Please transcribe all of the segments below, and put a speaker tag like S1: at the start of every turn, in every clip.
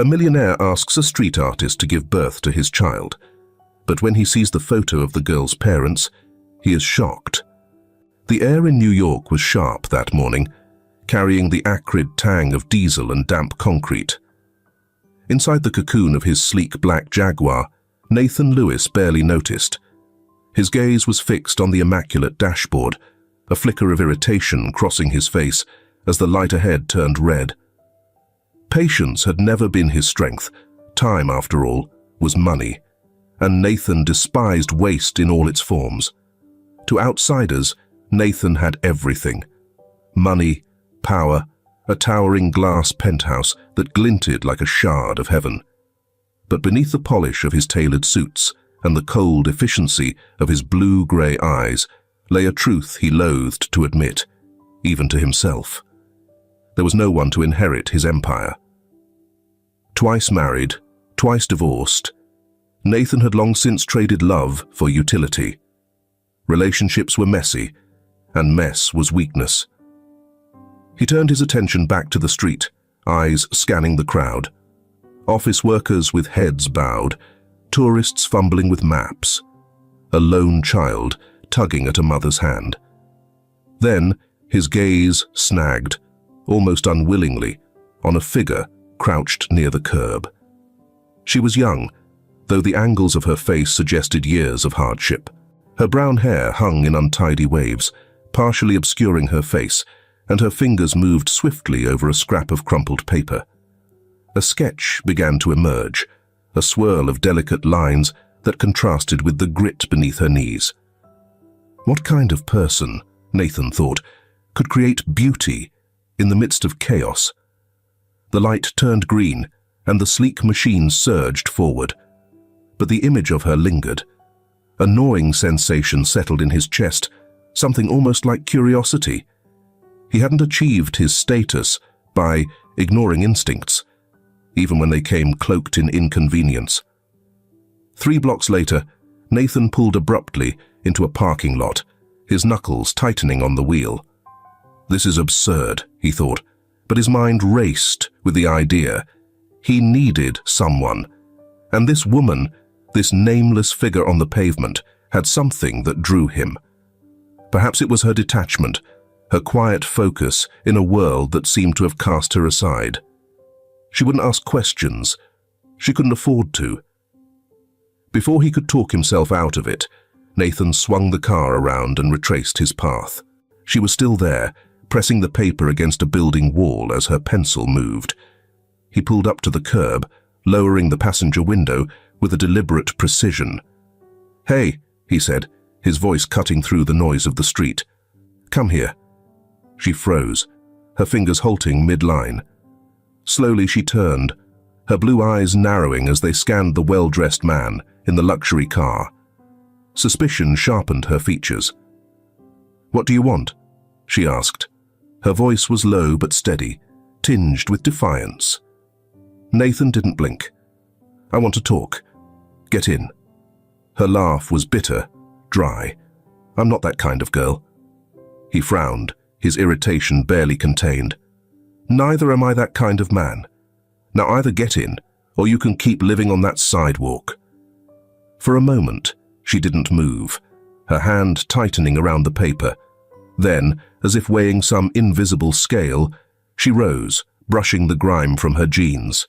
S1: A millionaire asks a street artist to give birth to his child, but when he sees the photo of the girl's parents, he is shocked. The air in New York was sharp that morning, carrying the acrid tang of diesel and damp concrete. Inside the cocoon of his sleek black Jaguar, Nathan Lewis barely noticed. His gaze was fixed on the immaculate dashboard, a flicker of irritation crossing his face as the light ahead turned red. Patience had never been his strength. Time, after all, was money, and Nathan despised waste in all its forms. To outsiders, Nathan had everything: money, power, a towering glass penthouse that glinted like a shard of heaven. But beneath the polish of his tailored suits and the cold efficiency of his blue-grey eyes lay a truth he loathed to admit, even to himself. There was no one to inherit his empire. Twice married, twice divorced, Nathan had long since traded love for utility. Relationships were messy, and mess was weakness. He turned his attention back to the street, eyes scanning the crowd. Office workers with heads bowed, tourists fumbling with maps, a lone child tugging at a mother's hand. Then his gaze snagged, almost unwillingly, on a figure crouched near the curb. She was young, though the angles of her face suggested years of hardship. Her brown hair hung in untidy waves, partially obscuring her face, and her fingers moved swiftly over a scrap of crumpled paper. A sketch began to emerge, a swirl of delicate lines that contrasted with the grit beneath her knees. What kind of person, Nathan thought, could create beauty in the midst of chaos? The light turned green, and the sleek machine surged forward. But the image of her lingered. A gnawing sensation settled in his chest, something almost like curiosity. He hadn't achieved his status by ignoring instincts, even when they came cloaked in inconvenience. 3 blocks later, Nathan pulled abruptly into a parking lot, his knuckles tightening on the wheel. This is absurd, he thought, but his mind raced with the idea. He needed someone, and this woman, this nameless figure on the pavement, had something that drew him. Perhaps it was her detachment, her quiet focus in a world that seemed to have cast her aside. She wouldn't ask questions. She couldn't afford to. Before he could talk himself out of it, Nathan swung the car around and retraced his path. She was still there, pressing the paper against a building wall as her pencil moved. He pulled up to the curb, lowering the passenger window with a deliberate precision. "Hey," he said, his voice cutting through the noise of the street. "Come here." She froze, her fingers halting mid-line. Slowly she turned, her blue eyes narrowing as they scanned the well-dressed man in the luxury car. Suspicion sharpened her features. "What do you want?" she asked. Her voice was low but steady, tinged with defiance. Nathan didn't blink. "I want to talk. Get in." Her laugh was bitter, dry. "I'm not that kind of girl." He frowned, his irritation barely contained. "Neither am I that kind of man. Now either get in, or you can keep living on that sidewalk." For a moment, she didn't move, her hand tightening around the paper. Then, as if weighing some invisible scale, she rose, brushing the grime from her jeans.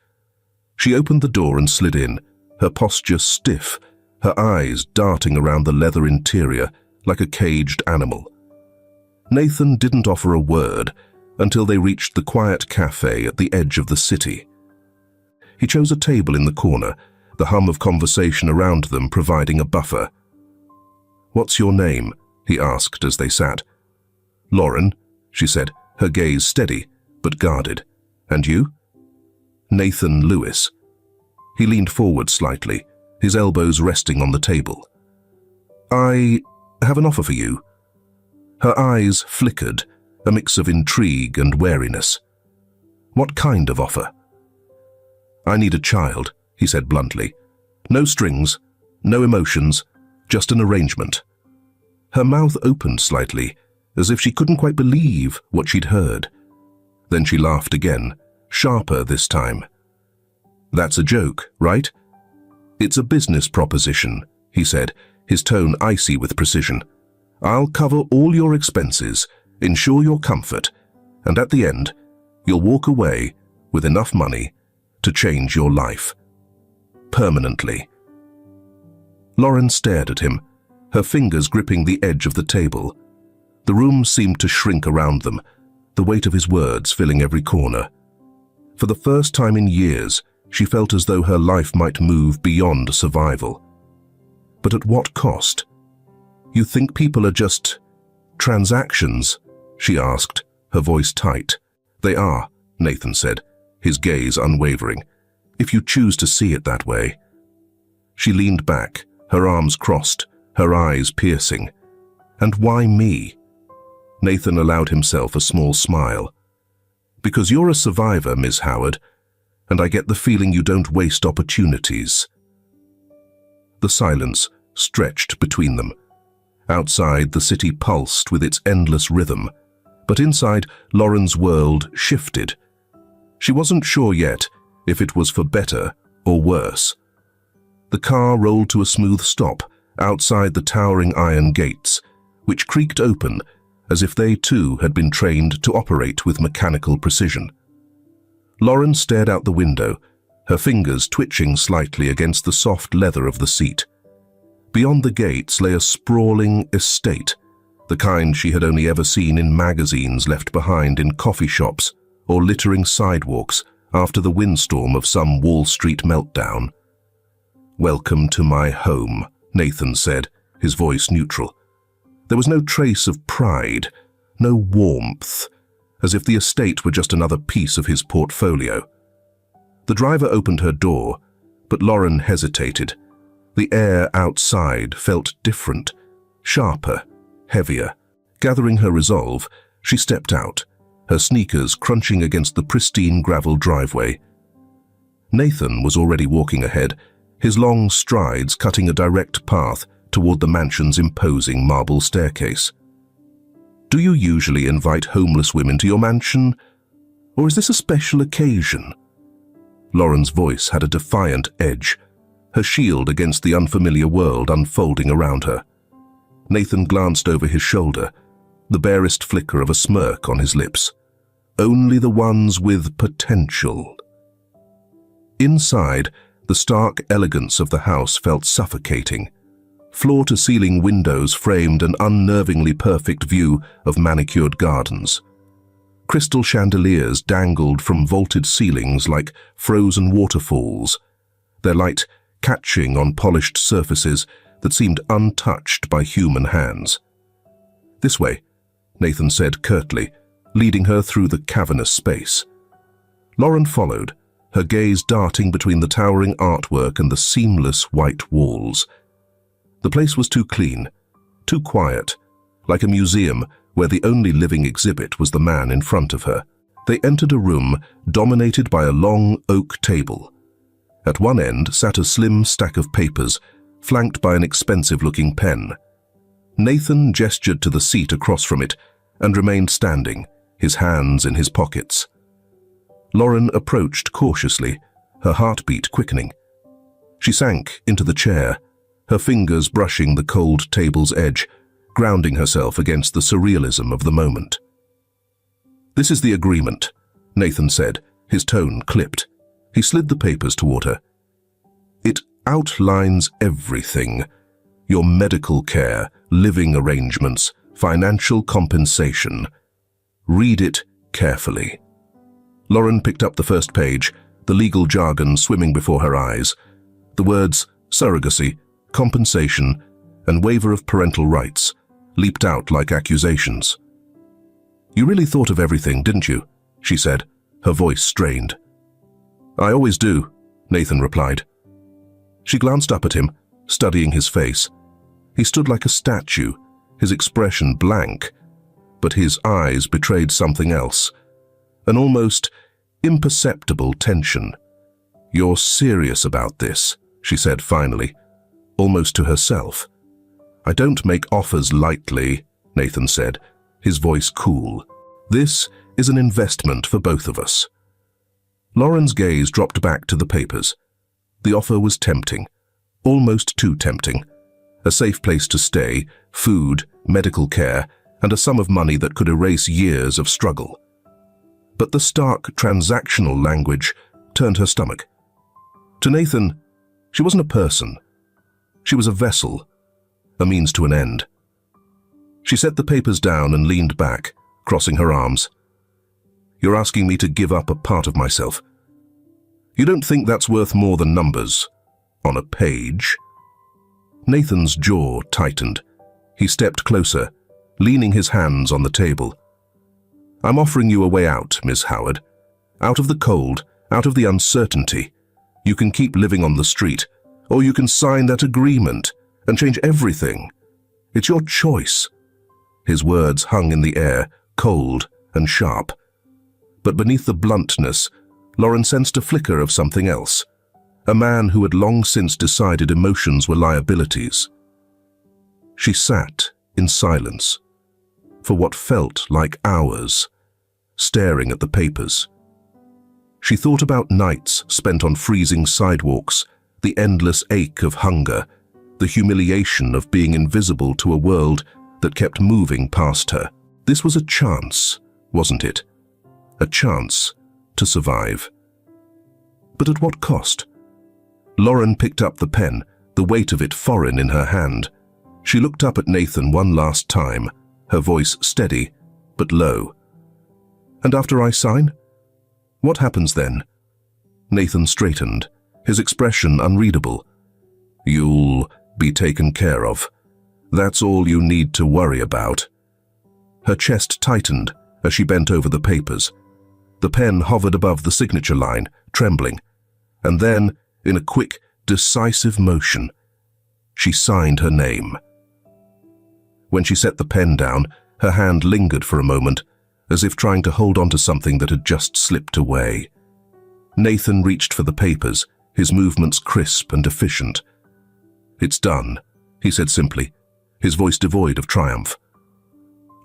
S1: She opened the door and slid in, her posture stiff, her eyes darting around the leather interior like a caged animal. Nathan didn't offer a word until they reached the quiet cafe at the edge of the city. He chose a table in the corner, the hum of conversation around them providing a buffer. "What's your name?" he asked as they sat. "Lauren," she said, her gaze steady but guarded. "And you?" "Nathan Lewis." He leaned forward slightly, his elbows resting on the table. "I have an offer for you." Her eyes flickered, a mix of intrigue and wariness. "What kind of offer?" "I need a child," he said bluntly. "No strings, no emotions, just an arrangement." Her mouth opened slightly, as if she couldn't quite believe what she'd heard. Then she laughed again, sharper this time. That's a joke, right? It's a business proposition, he said, his tone icy with precision. I'll cover all your expenses, ensure your comfort, and at the end, you'll walk away with enough money to change your life. Permanently. Lauren stared at him, her fingers gripping the edge of the table. The room seemed to shrink around them, the weight of his words filling every corner. For the first time in years, she felt as though her life might move beyond survival. But at what cost? You think people are just transactions? She asked, her voice tight. They are, Nathan said, his gaze unwavering, if you choose to see it that way. She leaned back, her arms crossed, her eyes piercing. And why me? Nathan allowed himself a small smile. Because you're a survivor, Miss Howard, and I get the feeling you don't waste opportunities. The silence stretched between them. Outside, the city pulsed with its endless rhythm, but inside, Lauren's world shifted. She wasn't sure yet if it was for better or worse. The car rolled to a smooth stop outside the towering iron gates, which creaked open as if they too had been trained to operate with mechanical precision. Lauren stared out the window, her fingers twitching slightly against the soft leather of the seat. Beyond the gates lay a sprawling estate, the kind she had only ever seen in magazines left behind in coffee shops or littering sidewalks after the windstorm of some Wall Street meltdown. "Welcome to my home," Nathan said, his voice neutral. There was no trace of pride, no warmth, as if the estate were just another piece of his portfolio. The driver opened her door, but Lauren hesitated. The air outside felt different, sharper, heavier. Gathering her resolve, she stepped out, her sneakers crunching against the pristine gravel driveway. Nathan was already walking ahead, his long strides cutting a direct path toward the mansion's imposing marble staircase. "Do you usually invite homeless women to your mansion, or is this a special occasion?" Lauren's voice had a defiant edge, her shield against the unfamiliar world unfolding around her. Nathan glanced over his shoulder, the barest flicker of a smirk on his lips. "Only the ones with potential." Inside, the stark elegance of the house felt suffocating. Floor-to-ceiling windows framed an unnervingly perfect view of manicured gardens. Crystal chandeliers dangled from vaulted ceilings like frozen waterfalls, their light catching on polished surfaces that seemed untouched by human hands. "This way," Nathan said curtly, leading her through the cavernous space. Lauren followed, her gaze darting between the towering artwork and the seamless white walls. The place was too clean, too quiet, like a museum where the only living exhibit was the man in front of her. They entered a room dominated by a long oak table. At one end sat a slim stack of papers, flanked by an expensive-looking pen. Nathan gestured to the seat across from it and remained standing, his hands in his pockets. Lauren approached cautiously, her heartbeat quickening. She sank into the chair, her fingers brushing the cold table's edge, grounding herself against the surrealism of the moment. "This is the agreement," Nathan said, his tone clipped. He slid the papers toward her. "It outlines everything: your medical care, living arrangements, financial compensation. Read it carefully." Lauren picked up the first page, the legal jargon swimming before her eyes. The words surrogacy, compensation, and waiver of parental rights leaped out like accusations. "You really thought of everything, didn't you?" she said, her voice strained. "I always do," Nathan replied. She glanced up at him, studying his face. He stood like a statue, his expression blank, but his eyes betrayed something else, an almost imperceptible tension. "You're serious about this," she said finally, almost to herself. "I don't make offers lightly," Nathan said, his voice cool. "This is an investment for both of us." Lauren's gaze dropped back to the papers. The offer was tempting, almost too tempting. A safe place to stay, food, medical care, and a sum of money that could erase years of struggle. But the stark transactional language turned her stomach. To Nathan, she wasn't a person. She was a vessel, a means to an end. She set the papers down and leaned back, crossing her arms. "You're asking me to give up a part of myself. You don't think that's worth more than numbers on a page?" Nathan's jaw tightened. He stepped closer, leaning his hands on the table. "I'm offering you a way out, Miss Howard. Out of the cold, out of the uncertainty. You can keep living on the street, or you can sign that agreement and change everything. It's your choice." His words hung in the air, cold and sharp. But beneath the bluntness, Lauren sensed a flicker of something else. A man who had long since decided emotions were liabilities. She sat in silence, for what felt like hours, staring at the papers. She thought about nights spent on freezing sidewalks, the endless ache of hunger, the humiliation of being invisible to a world that kept moving past her. This was a chance, wasn't it? A chance to survive. But at what cost? Lauren picked up the pen, the weight of it foreign in her hand. She looked up at Nathan one last time, her voice steady but low. "And after I sign? What happens then?" Nathan straightened, his expression unreadable. "You'll be taken care of. That's all you need to worry about." Her chest tightened as she bent over the papers. The pen hovered above the signature line, trembling. And then, in a quick, decisive motion, she signed her name. When she set the pen down, her hand lingered for a moment, as if trying to hold on to something that had just slipped away. Nathan reached for the papers, his movements crisp and efficient. "It's done," he said simply, his voice devoid of triumph.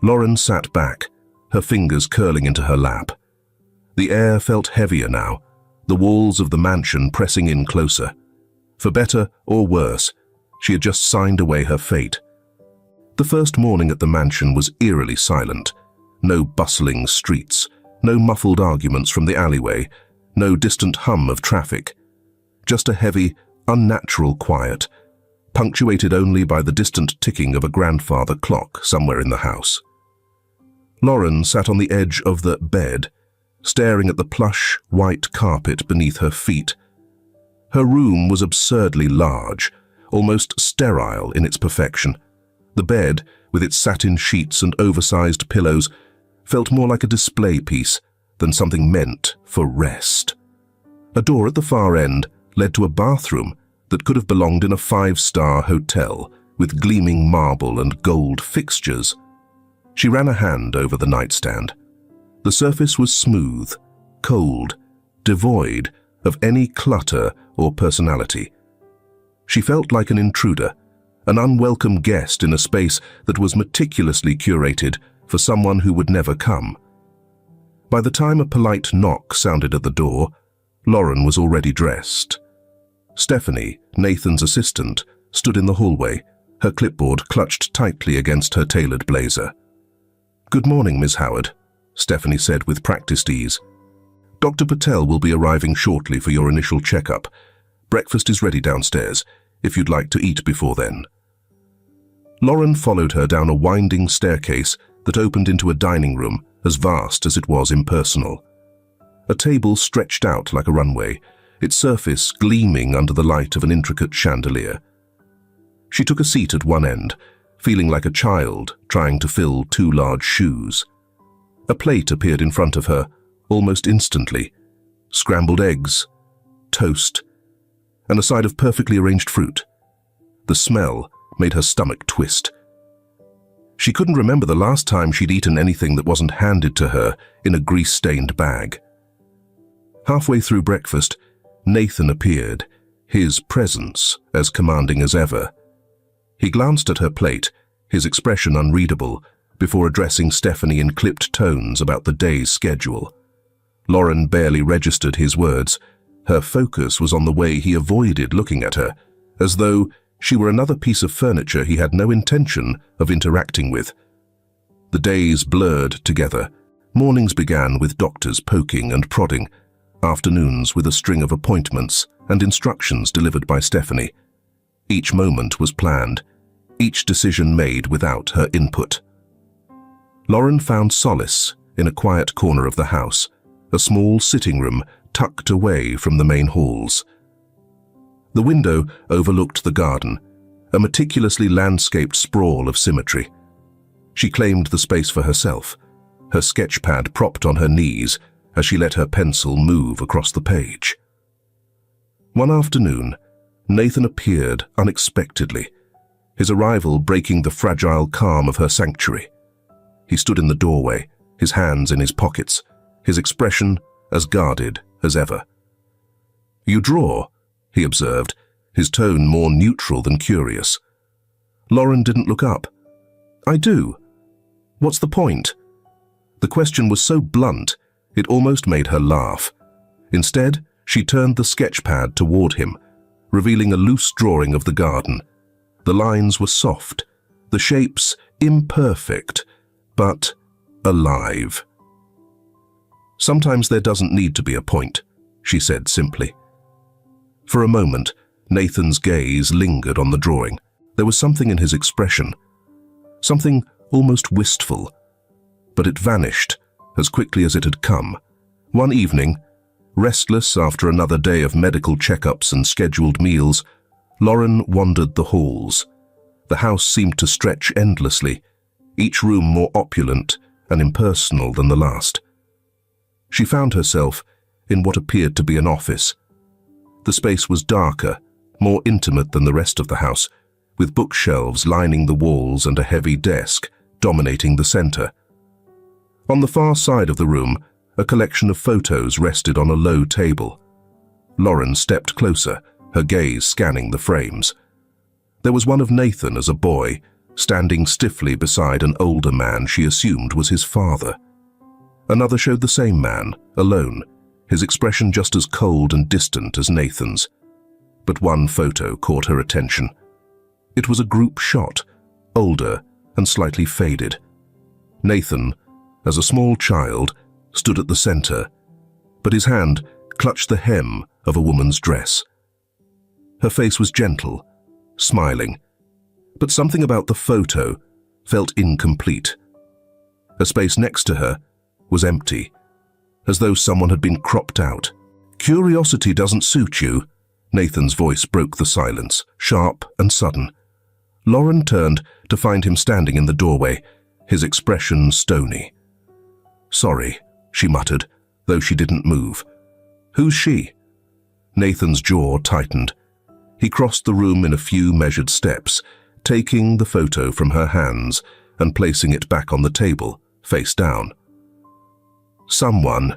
S1: Lauren sat back, her fingers curling into her lap. The air felt heavier now, the walls of the mansion pressing in closer. For better or worse, she had just signed away her fate. The first morning at the mansion was eerily silent. No bustling streets, no muffled arguments from the alleyway, no distant hum of traffic. Just a heavy, unnatural quiet, punctuated only by the distant ticking of a grandfather clock somewhere in the house. Lauren sat on the edge of the bed, staring at the plush, white carpet beneath her feet. Her room was absurdly large, almost sterile in its perfection. The bed, with its satin sheets and oversized pillows, felt more like a display piece than something meant for rest. A door at the far end led to a bathroom that could have belonged in a five-star hotel with gleaming marble and gold fixtures. She ran a hand over the nightstand. The surface was smooth, cold, devoid of any clutter or personality. She felt like an intruder, an unwelcome guest in a space that was meticulously curated for someone who would never come. By the time a polite knock sounded at the door, Lauren was already dressed. Stephanie, Nathan's assistant, stood in the hallway, her clipboard clutched tightly against her tailored blazer. "Good morning, Miss Howard," Stephanie said with practiced ease. "Dr. Patel will be arriving shortly for your initial checkup. Breakfast is ready downstairs, if you'd like to eat before then." Lauren followed her down a winding staircase that opened into a dining room as vast as it was impersonal. A table stretched out like a runway, its surface gleaming under the light of an intricate chandelier. She took a seat at one end, feeling like a child trying to fill two large shoes. A plate appeared in front of her almost instantly. Scrambled eggs, toast, and a side of perfectly arranged fruit. The smell made her stomach twist. She couldn't remember the last time she'd eaten anything that wasn't handed to her in a grease-stained bag. Halfway through breakfast, Nathan appeared, his presence as commanding as ever. He glanced at her plate, his expression unreadable, before addressing Stephanie in clipped tones about the day's schedule. Lauren barely registered his words. Her focus was on the way he avoided looking at her, as though she were another piece of furniture he had no intention of interacting with. The days blurred together. Mornings began with doctors poking and prodding, afternoons with a string of appointments and instructions delivered by Stephanie. Each moment was planned, each decision made without her input. Lauren found solace in a quiet corner of the house, a small sitting room tucked away from the main halls. The window overlooked the garden, a meticulously landscaped sprawl of symmetry. She claimed the space for herself, her sketch pad propped on her knees as she let her pencil move across the page. One afternoon, Nathan appeared unexpectedly, his arrival breaking the fragile calm of her sanctuary. He stood in the doorway, his hands in his pockets, his expression as guarded as ever. "You draw?" he observed, his tone more neutral than curious. Lauren didn't look up. "I do. What's the point?" The question was so blunt, it almost made her laugh. Instead, she turned the sketch pad toward him, revealing a loose drawing of the garden. The lines were soft, the shapes imperfect, but alive. "Sometimes there doesn't need to be a point," she said simply. For a moment, Nathan's gaze lingered on the drawing. There was something in his expression, something almost wistful, but it vanished as quickly as it had come. One evening, restless after another day of medical checkups and scheduled meals, Lauren wandered the halls. The house seemed to stretch endlessly, each room more opulent and impersonal than the last. She found herself in what appeared to be an office. The space was darker, more intimate than the rest of the house, with bookshelves lining the walls and a heavy desk dominating the center. On the far side of the room, a collection of photos rested on a low table. Lauren stepped closer, her gaze scanning the frames. There was one of Nathan as a boy, standing stiffly beside an older man she assumed was his father. Another showed the same man, alone, his expression just as cold and distant as Nathan's. But one photo caught her attention. It was a group shot, older and slightly faded. Nathan, as a small child, stood at the center, but his hand clutched the hem of a woman's dress. Her face was gentle, smiling, but something about the photo felt incomplete. A space next to her was empty, as though someone had been cropped out. "Curiosity doesn't suit you," Nathan's voice broke the silence, sharp and sudden. Lauren turned to find him standing in the doorway, his expression stony. "Sorry," she muttered, though she didn't move. "Who's she?" Nathan's jaw tightened. He crossed the room in a few measured steps, taking the photo from her hands and placing it back on the table, face down. "Someone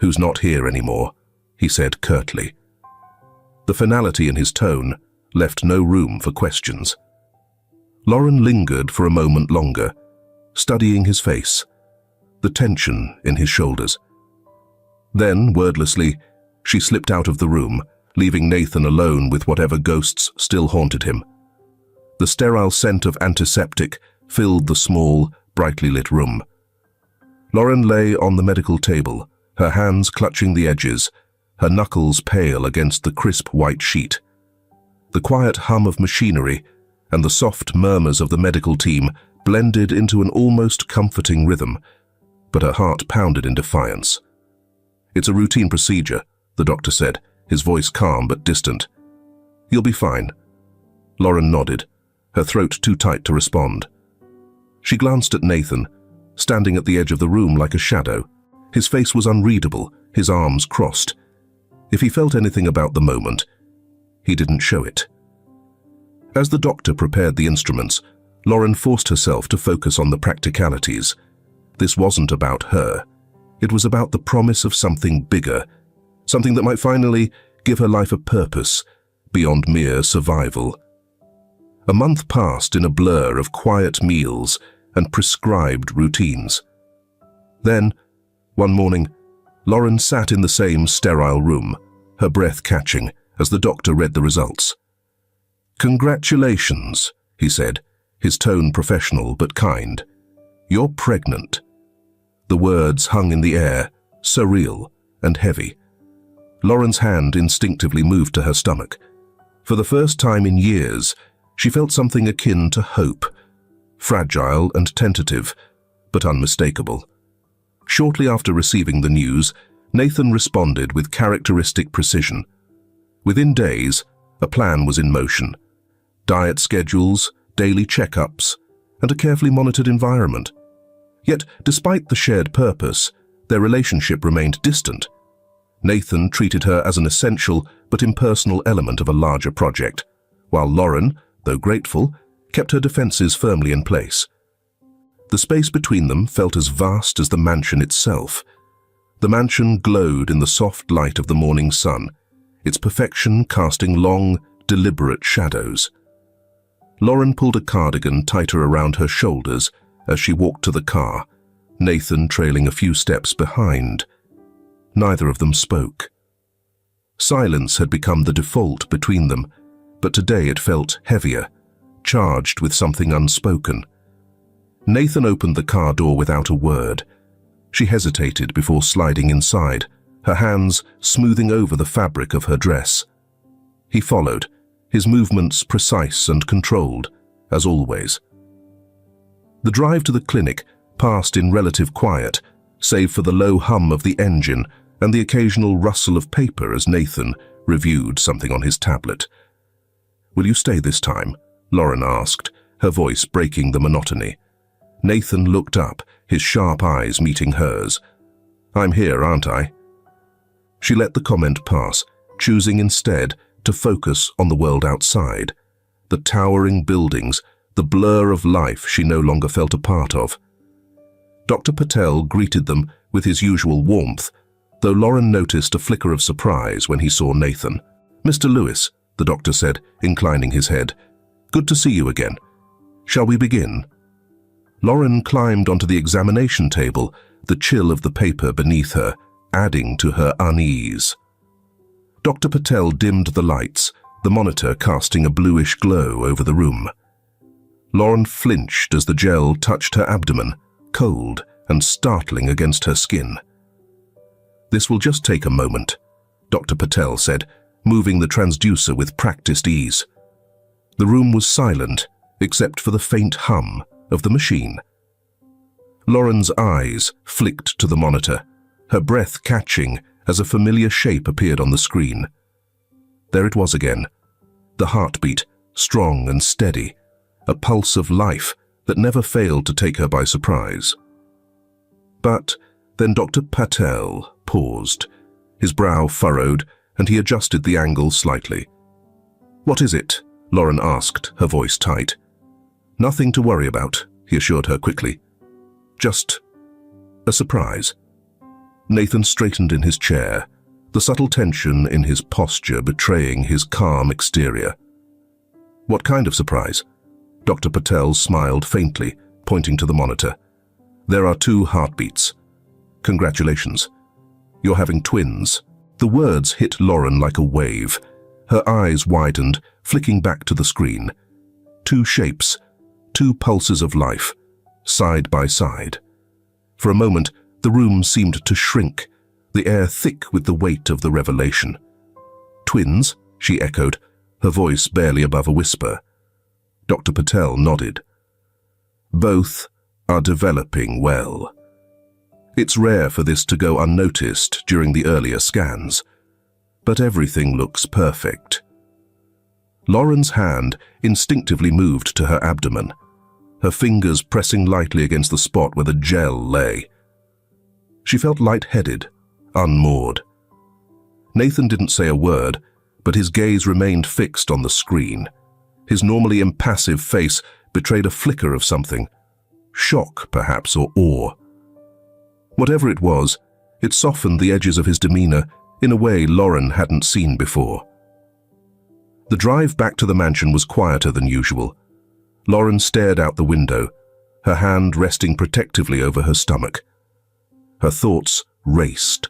S1: who's not here anymore," he said curtly. The finality in his tone left no room for questions. Lauren lingered for a moment longer, studying his face, the tension in his shoulders. Then, wordlessly, she slipped out of the room, leaving Nathan alone with whatever ghosts still haunted him. The sterile scent of antiseptic filled the small, brightly lit room. Lauren lay on the medical table, her hands clutching the edges, her knuckles pale against the crisp white sheet. The quiet hum of machinery and the soft murmurs of the medical team blended into an almost comforting rhythm, but her heart pounded in defiance. "It's a routine procedure," the doctor said, his voice calm but distant. "You'll be fine." Lauren nodded, her throat too tight to respond. She glanced at Nathan, standing at the edge of the room like a shadow. His face was unreadable, his arms crossed. If he felt anything about the moment, he didn't show it. As the doctor prepared the instruments, Lauren forced herself to focus on the practicalities. This wasn't about her. It was about the promise of something bigger, something that might finally give her life a purpose beyond mere survival. A month passed in a blur of quiet meals and prescribed routines. Then, one morning, Lauren sat in the same sterile room, her breath catching as the doctor read the results. "Congratulations," he said, his tone professional but kind. "You're pregnant." The words hung in the air, surreal and heavy. Lauren's hand instinctively moved to her stomach. For the first time in years, she felt something akin to hope, fragile and tentative, but unmistakable. Shortly after receiving the news, Nathan responded with characteristic precision. Within days, a plan was in motion. Diet schedules, daily checkups, and a carefully monitored environment. Yet, despite the shared purpose, their relationship remained distant. Nathan treated her as an essential but impersonal element of a larger project, while Lauren, though grateful, kept her defenses firmly in place. The space between them felt as vast as the mansion itself. The mansion glowed in the soft light of the morning sun, its perfection casting long, deliberate shadows. Lauren pulled a cardigan tighter around her shoulders as she walked to the car, Nathan trailing a few steps behind. Neither of them spoke. Silence had become the default between them, but today it felt heavier, charged with something unspoken. Nathan opened the car door without a word. She hesitated before sliding inside, her hands smoothing over the fabric of her dress. He followed, his movements precise and controlled, as always. The drive to the clinic passed in relative quiet, save for the low hum of the engine and the occasional rustle of paper as Nathan reviewed something on his tablet. "Will you stay this time?" Lauren asked, her voice breaking the monotony. Nathan looked up, his sharp eyes meeting hers. "I'm here, aren't I?" She let the comment pass, choosing instead to focus on the world outside, the towering buildings, the blur of life she no longer felt a part of. Dr. Patel greeted them with his usual warmth, though Lauren noticed a flicker of surprise when he saw Nathan. "Mr. Lewis," the doctor said, inclining his head, "good to see you again. Shall we begin?" Lauren climbed onto the examination table, the chill of the paper beneath her, adding to her unease. Dr. Patel dimmed the lights, the monitor casting a bluish glow over the room. Lauren flinched as the gel touched her abdomen, cold and startling against her skin. "This will just take a moment," Dr. Patel said, moving the transducer with practiced ease. The room was silent, except for the faint hum of the machine. Lauren's eyes flicked to the monitor, her breath catching as a familiar shape appeared on the screen. There it was again, the heartbeat, strong and steady, a pulse of life that never failed to take her by surprise. But then Dr. Patel paused, his brow furrowed, and he adjusted the angle slightly. "What is it?" Lauren asked, her voice tight. "Nothing to worry about," he assured her quickly. "Just a surprise." Nathan straightened in his chair, the subtle tension in his posture betraying his calm exterior. "What kind of surprise?" Dr. Patel smiled faintly, pointing to the monitor. "There are 2 heartbeats. Congratulations. You're having twins." The words hit Lauren like a wave. Her eyes widened, flicking back to the screen. 2 shapes, 2 pulses of life, side by side. For a moment, the room seemed to shrink, the air thick with the weight of the revelation. "Twins?" she echoed, her voice barely above a whisper. Dr. Patel nodded. "Both are developing well. It's rare for this to go unnoticed during the earlier scans, but everything looks perfect." Lauren's hand instinctively moved to her abdomen, her fingers pressing lightly against the spot where the gel lay. She felt lightheaded, unmoored. Nathan didn't say a word, but his gaze remained fixed on the screen. His normally impassive face betrayed a flicker of something, shock perhaps, or awe. Whatever it was, it softened the edges of his demeanor in a way Lauren hadn't seen before. The drive back to the mansion was quieter than usual. Lauren stared out the window, her hand resting protectively over her stomach. Her thoughts raced,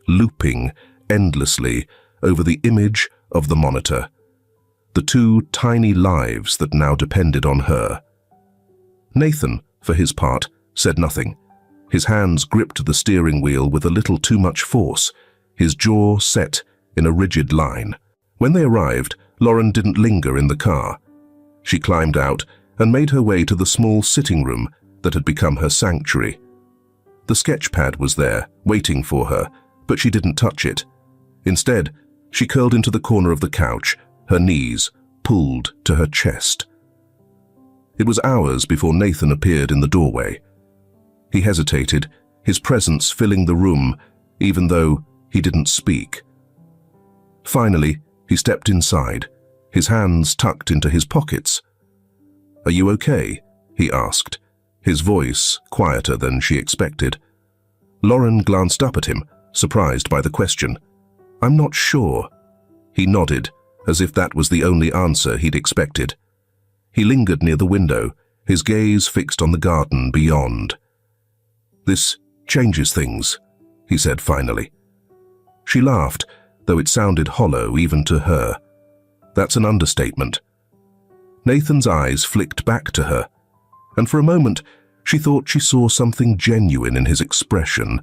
S1: looping endlessly over the image of the monitor, the two tiny lives that now depended on her. Nathan, for his part, said nothing. His hands gripped the steering wheel with a little too much force, his jaw set in a rigid line. When they arrived, Lauren didn't linger in the car. She climbed out and made her way to the small sitting room that had become her sanctuary. The sketch pad was there, waiting for her, but she didn't touch it. Instead, she curled into the corner of the couch, her knees pulled to her chest. It was hours before Nathan appeared in the doorway. He hesitated, his presence filling the room, even though he didn't speak. Finally, he stepped inside, his hands tucked into his pockets. "Are you okay?" he asked, his voice quieter than she expected. Lauren glanced up at him, surprised by the question. "I'm not sure." He nodded, as if that was the only answer he'd expected. He lingered near the window, his gaze fixed on the garden beyond. "This changes things," he said finally. She laughed, though it sounded hollow even to her. That's an understatement. Nathan's eyes flicked back to her, and for a moment she thought she saw something genuine in his expression,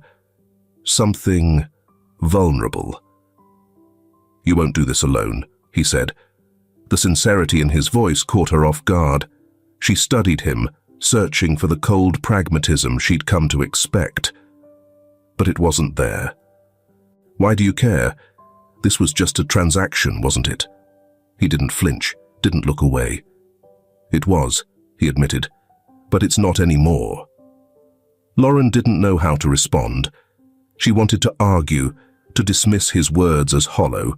S1: something vulnerable. "You won't do this alone," he said. The sincerity in his voice caught her off guard. She studied him, searching for the cold pragmatism she'd come to expect. But it wasn't there. "Why do you care? This was just a transaction, wasn't it?" He didn't flinch, didn't look away. "It was," he admitted, "but it's not anymore." Lauren didn't know how to respond. She wanted to argue, to dismiss his words as hollow,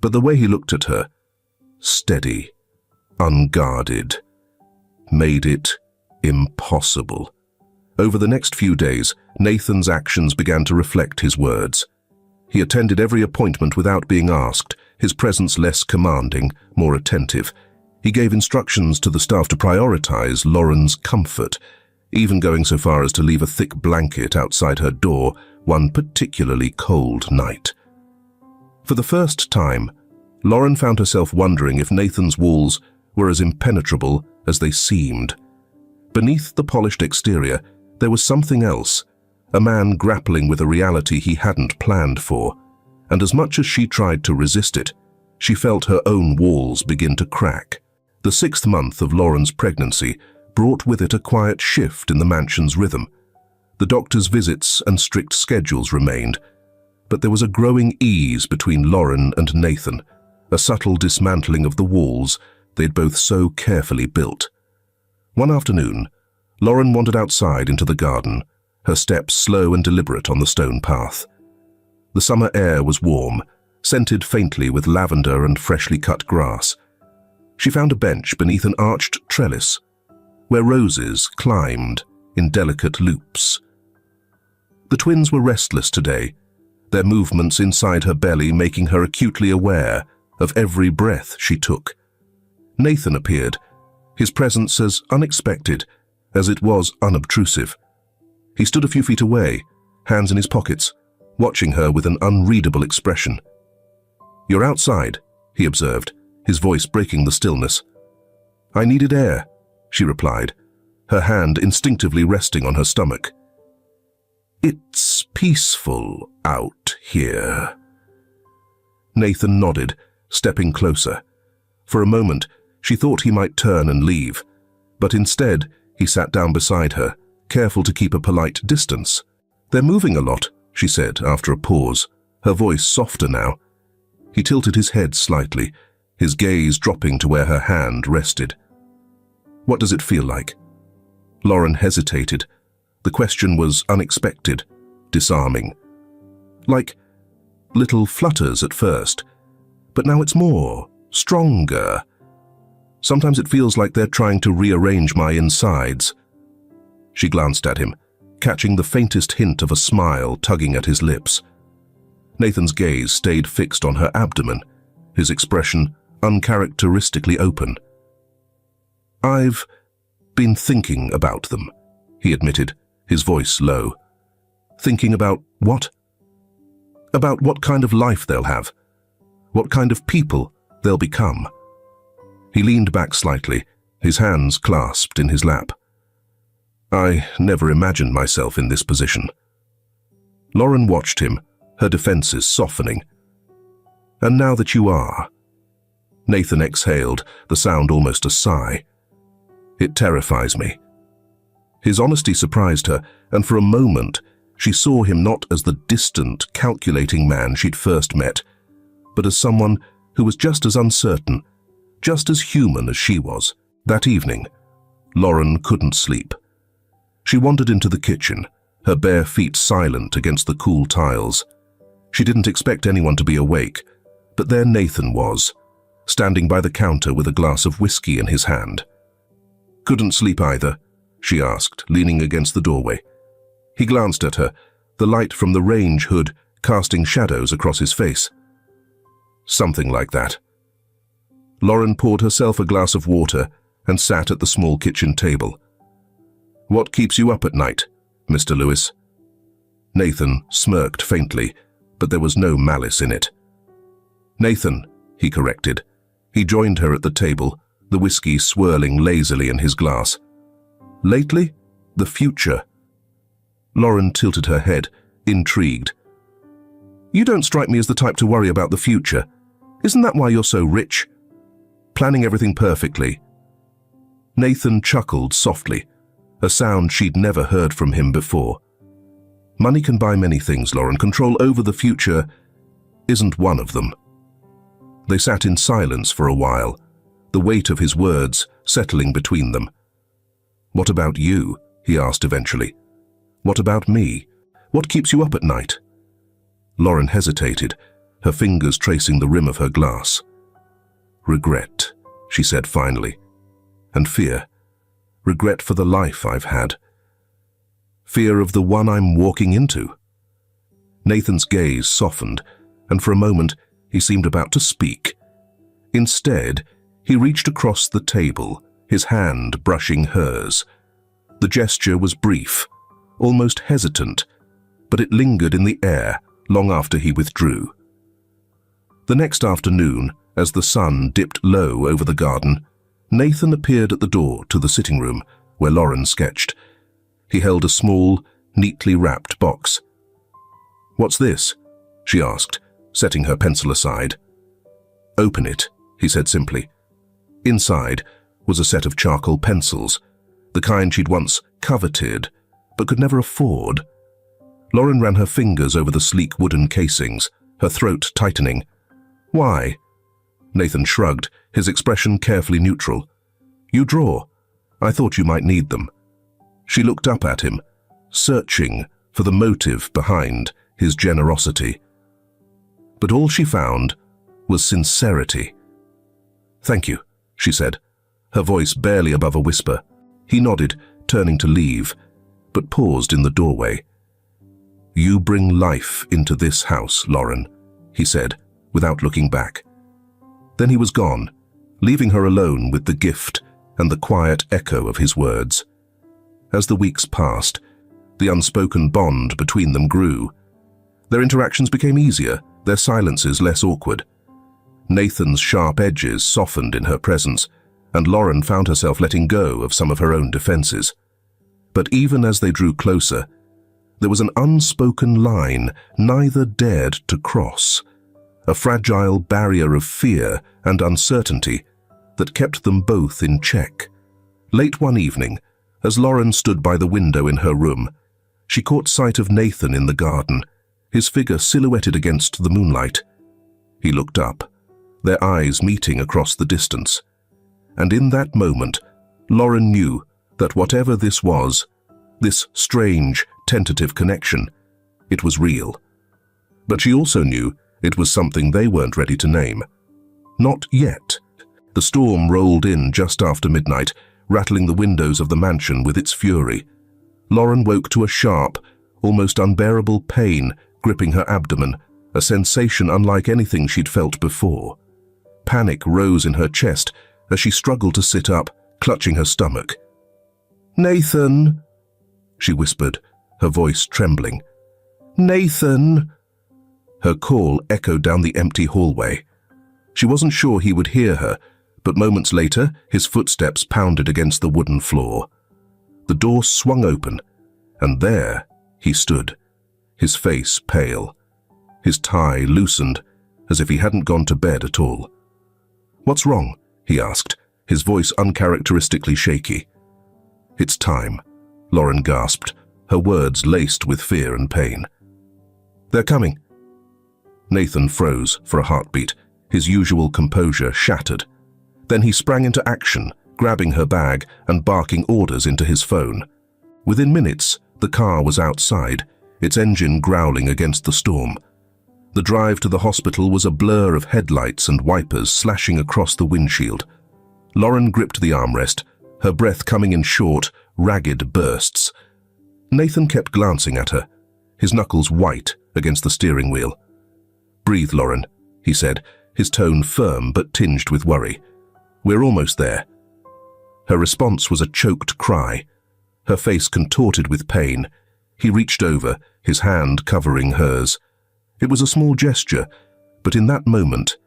S1: but the way he looked at her, steady, unguarded, made it impossible. Over the next few days, Nathan's actions began to reflect his words. He attended every appointment without being asked, his presence less commanding, more attentive. He gave instructions to the staff to prioritize Lauren's comfort, even going so far as to leave a thick blanket outside her door one particularly cold night. For the first time, Lauren found herself wondering if Nathan's walls were as impenetrable as they seemed. Beneath the polished exterior, there was something else, a man grappling with a reality he hadn't planned for, and as much as she tried to resist it, she felt her own walls begin to crack. The 6th month of Lauren's pregnancy brought with it a quiet shift in the mansion's rhythm. The doctor's visits and strict schedules remained, but there was a growing ease between Lauren and Nathan, a subtle dismantling of the walls they'd both so carefully built. One afternoon, Lauren wandered outside into the garden, her steps slow and deliberate on the stone path. The summer air was warm, scented faintly with lavender and freshly cut grass. She found a bench beneath an arched trellis, where roses climbed in delicate loops. The twins were restless today, their movements inside her belly making her acutely aware of every breath she took. Nathan appeared, his presence as unexpected as it was unobtrusive. He stood a few feet away, hands in his pockets, watching her with an unreadable expression. "You're outside," he observed, his voice breaking the stillness. "I needed air," she replied, her hand instinctively resting on her stomach. "It's peaceful out here." Nathan nodded, stepping closer. For a moment, she thought he might turn and leave, but instead, he sat down beside her, careful to keep a polite distance. "They're moving a lot," she said after a pause, her voice softer now. He tilted his head slightly, his gaze dropping to where her hand rested. "What does it feel like?" Lauren hesitated. The question was unexpected, disarming. "Like little flutters at first, but now it's more, stronger. Sometimes it feels like they're trying to rearrange my insides." She glanced at him, catching the faintest hint of a smile tugging at his lips. Nathan's gaze stayed fixed on her abdomen, his expression uncharacteristically open. "I've been thinking about them," he admitted, his voice low. "Thinking about what?" About what kind of life they'll have, what kind of people they'll become. He leaned back slightly, his hands clasped in his lap. I never imagined myself in this position. Lauren watched him, her defenses softening. And now that you are. Nathan exhaled, the sound almost a sigh. It terrifies me. His honesty surprised her, and for a moment she saw him not as the distant, calculating man she'd first met, but as someone who was just as uncertain, just as human as she was. That evening, Lauren couldn't sleep. She wandered into the kitchen, her bare feet silent against the cool tiles. She didn't expect anyone to be awake, but there Nathan was, standing by the counter with a glass of whiskey in his hand. Couldn't sleep either, she asked, leaning against the doorway. He glanced at her, the light from the range hood casting shadows across his face. Something like that. Lauren poured herself a glass of water and sat at the small kitchen table. What keeps you up at night, Mr. Lewis? Nathan smirked faintly, but there was no malice in it. Nathan, he corrected. He joined her at the table, the whiskey swirling lazily in his glass. Lately, the future. Lauren tilted her head, intrigued. You don't strike me as the type to worry about the future. Isn't that why you're so rich? Planning everything perfectly. Nathan chuckled softly, a sound she'd never heard from him before. Money can buy many things, Lauren. Control over the future isn't one of them. They sat in silence for a while, the weight of his words settling between them. What about you? He asked eventually. What about me? What keeps you up at night? Lauren hesitated, her fingers tracing the rim of her glass. Regret, she said finally, and fear. Regret for the life I've had. Fear of the one I'm walking into. Nathan's gaze softened, and for a moment he seemed about to speak. Instead, he reached across the table, his hand brushing hers. The gesture was brief, almost hesitant, but it lingered in the air long after he withdrew. The next afternoon, as the sun dipped low over the garden, Nathan appeared at the door to the sitting room where Lauren sketched. He held a small, neatly wrapped box. What's this? She asked, setting her pencil aside. Open it, he said simply. Inside was a set of charcoal pencils, the kind she'd once coveted but could never afford. Lauren ran her fingers over the sleek wooden casings, her throat tightening. Why? Nathan shrugged, his expression carefully neutral. You draw. I thought you might need them. She looked up at him, searching for the motive behind his generosity. But all she found was sincerity. Thank you, she said, her voice barely above a whisper. He nodded, turning to leave, but paused in the doorway. You bring life into this house, Lauren, he said, without looking back. Then he was gone, leaving her alone with the gift and the quiet echo of his words. As the weeks passed, the unspoken bond between them grew. Their interactions became easier, their silences less awkward. Nathan's sharp edges softened in her presence, and Lauren found herself letting go of some of her own defenses. But even as they drew closer, there was an unspoken line neither dared to cross, a fragile barrier of fear and uncertainty that kept them both in check. Late one evening, as Lauren stood by the window in her room, she caught sight of Nathan in the garden, his figure silhouetted against the moonlight. He looked up, their eyes meeting across the distance. And in that moment, Lauren knew that whatever this was, this strange, tentative connection, it was real. But she also knew it was something they weren't ready to name. Not yet. The storm rolled in just after midnight, rattling the windows of the mansion with its fury. Lauren woke to a sharp, almost unbearable pain gripping her abdomen, a sensation unlike anything she'd felt before. Panic rose in her chest as she struggled to sit up, clutching her stomach. "Nathan," she whispered, her voice trembling. "Nathan." Her call echoed down the empty hallway. She wasn't sure he would hear her, but moments later, his footsteps pounded against the wooden floor. The door swung open, and there he stood, his face pale, his tie loosened, as if he hadn't gone to bed at all. "What's wrong?" he asked, his voice uncharacteristically shaky. "It's time," Lauren gasped, her words laced with fear and pain. "They're coming." Nathan froze for a heartbeat, his usual composure shattered. Then he sprang into action, grabbing her bag and barking orders into his phone. Within minutes, the car was outside, its engine growling against the storm. The drive to the hospital was a blur of headlights and wipers slashing across the windshield. Lauren gripped the armrest, her breath coming in short, ragged bursts. Nathan kept glancing at her, his knuckles white against the steering wheel. "Breathe, Lauren," he said, his tone firm but tinged with worry. "We're almost there." Her response was a choked cry, her face contorted with pain. He reached over, his hand covering hers. It was a small gesture, but in that moment,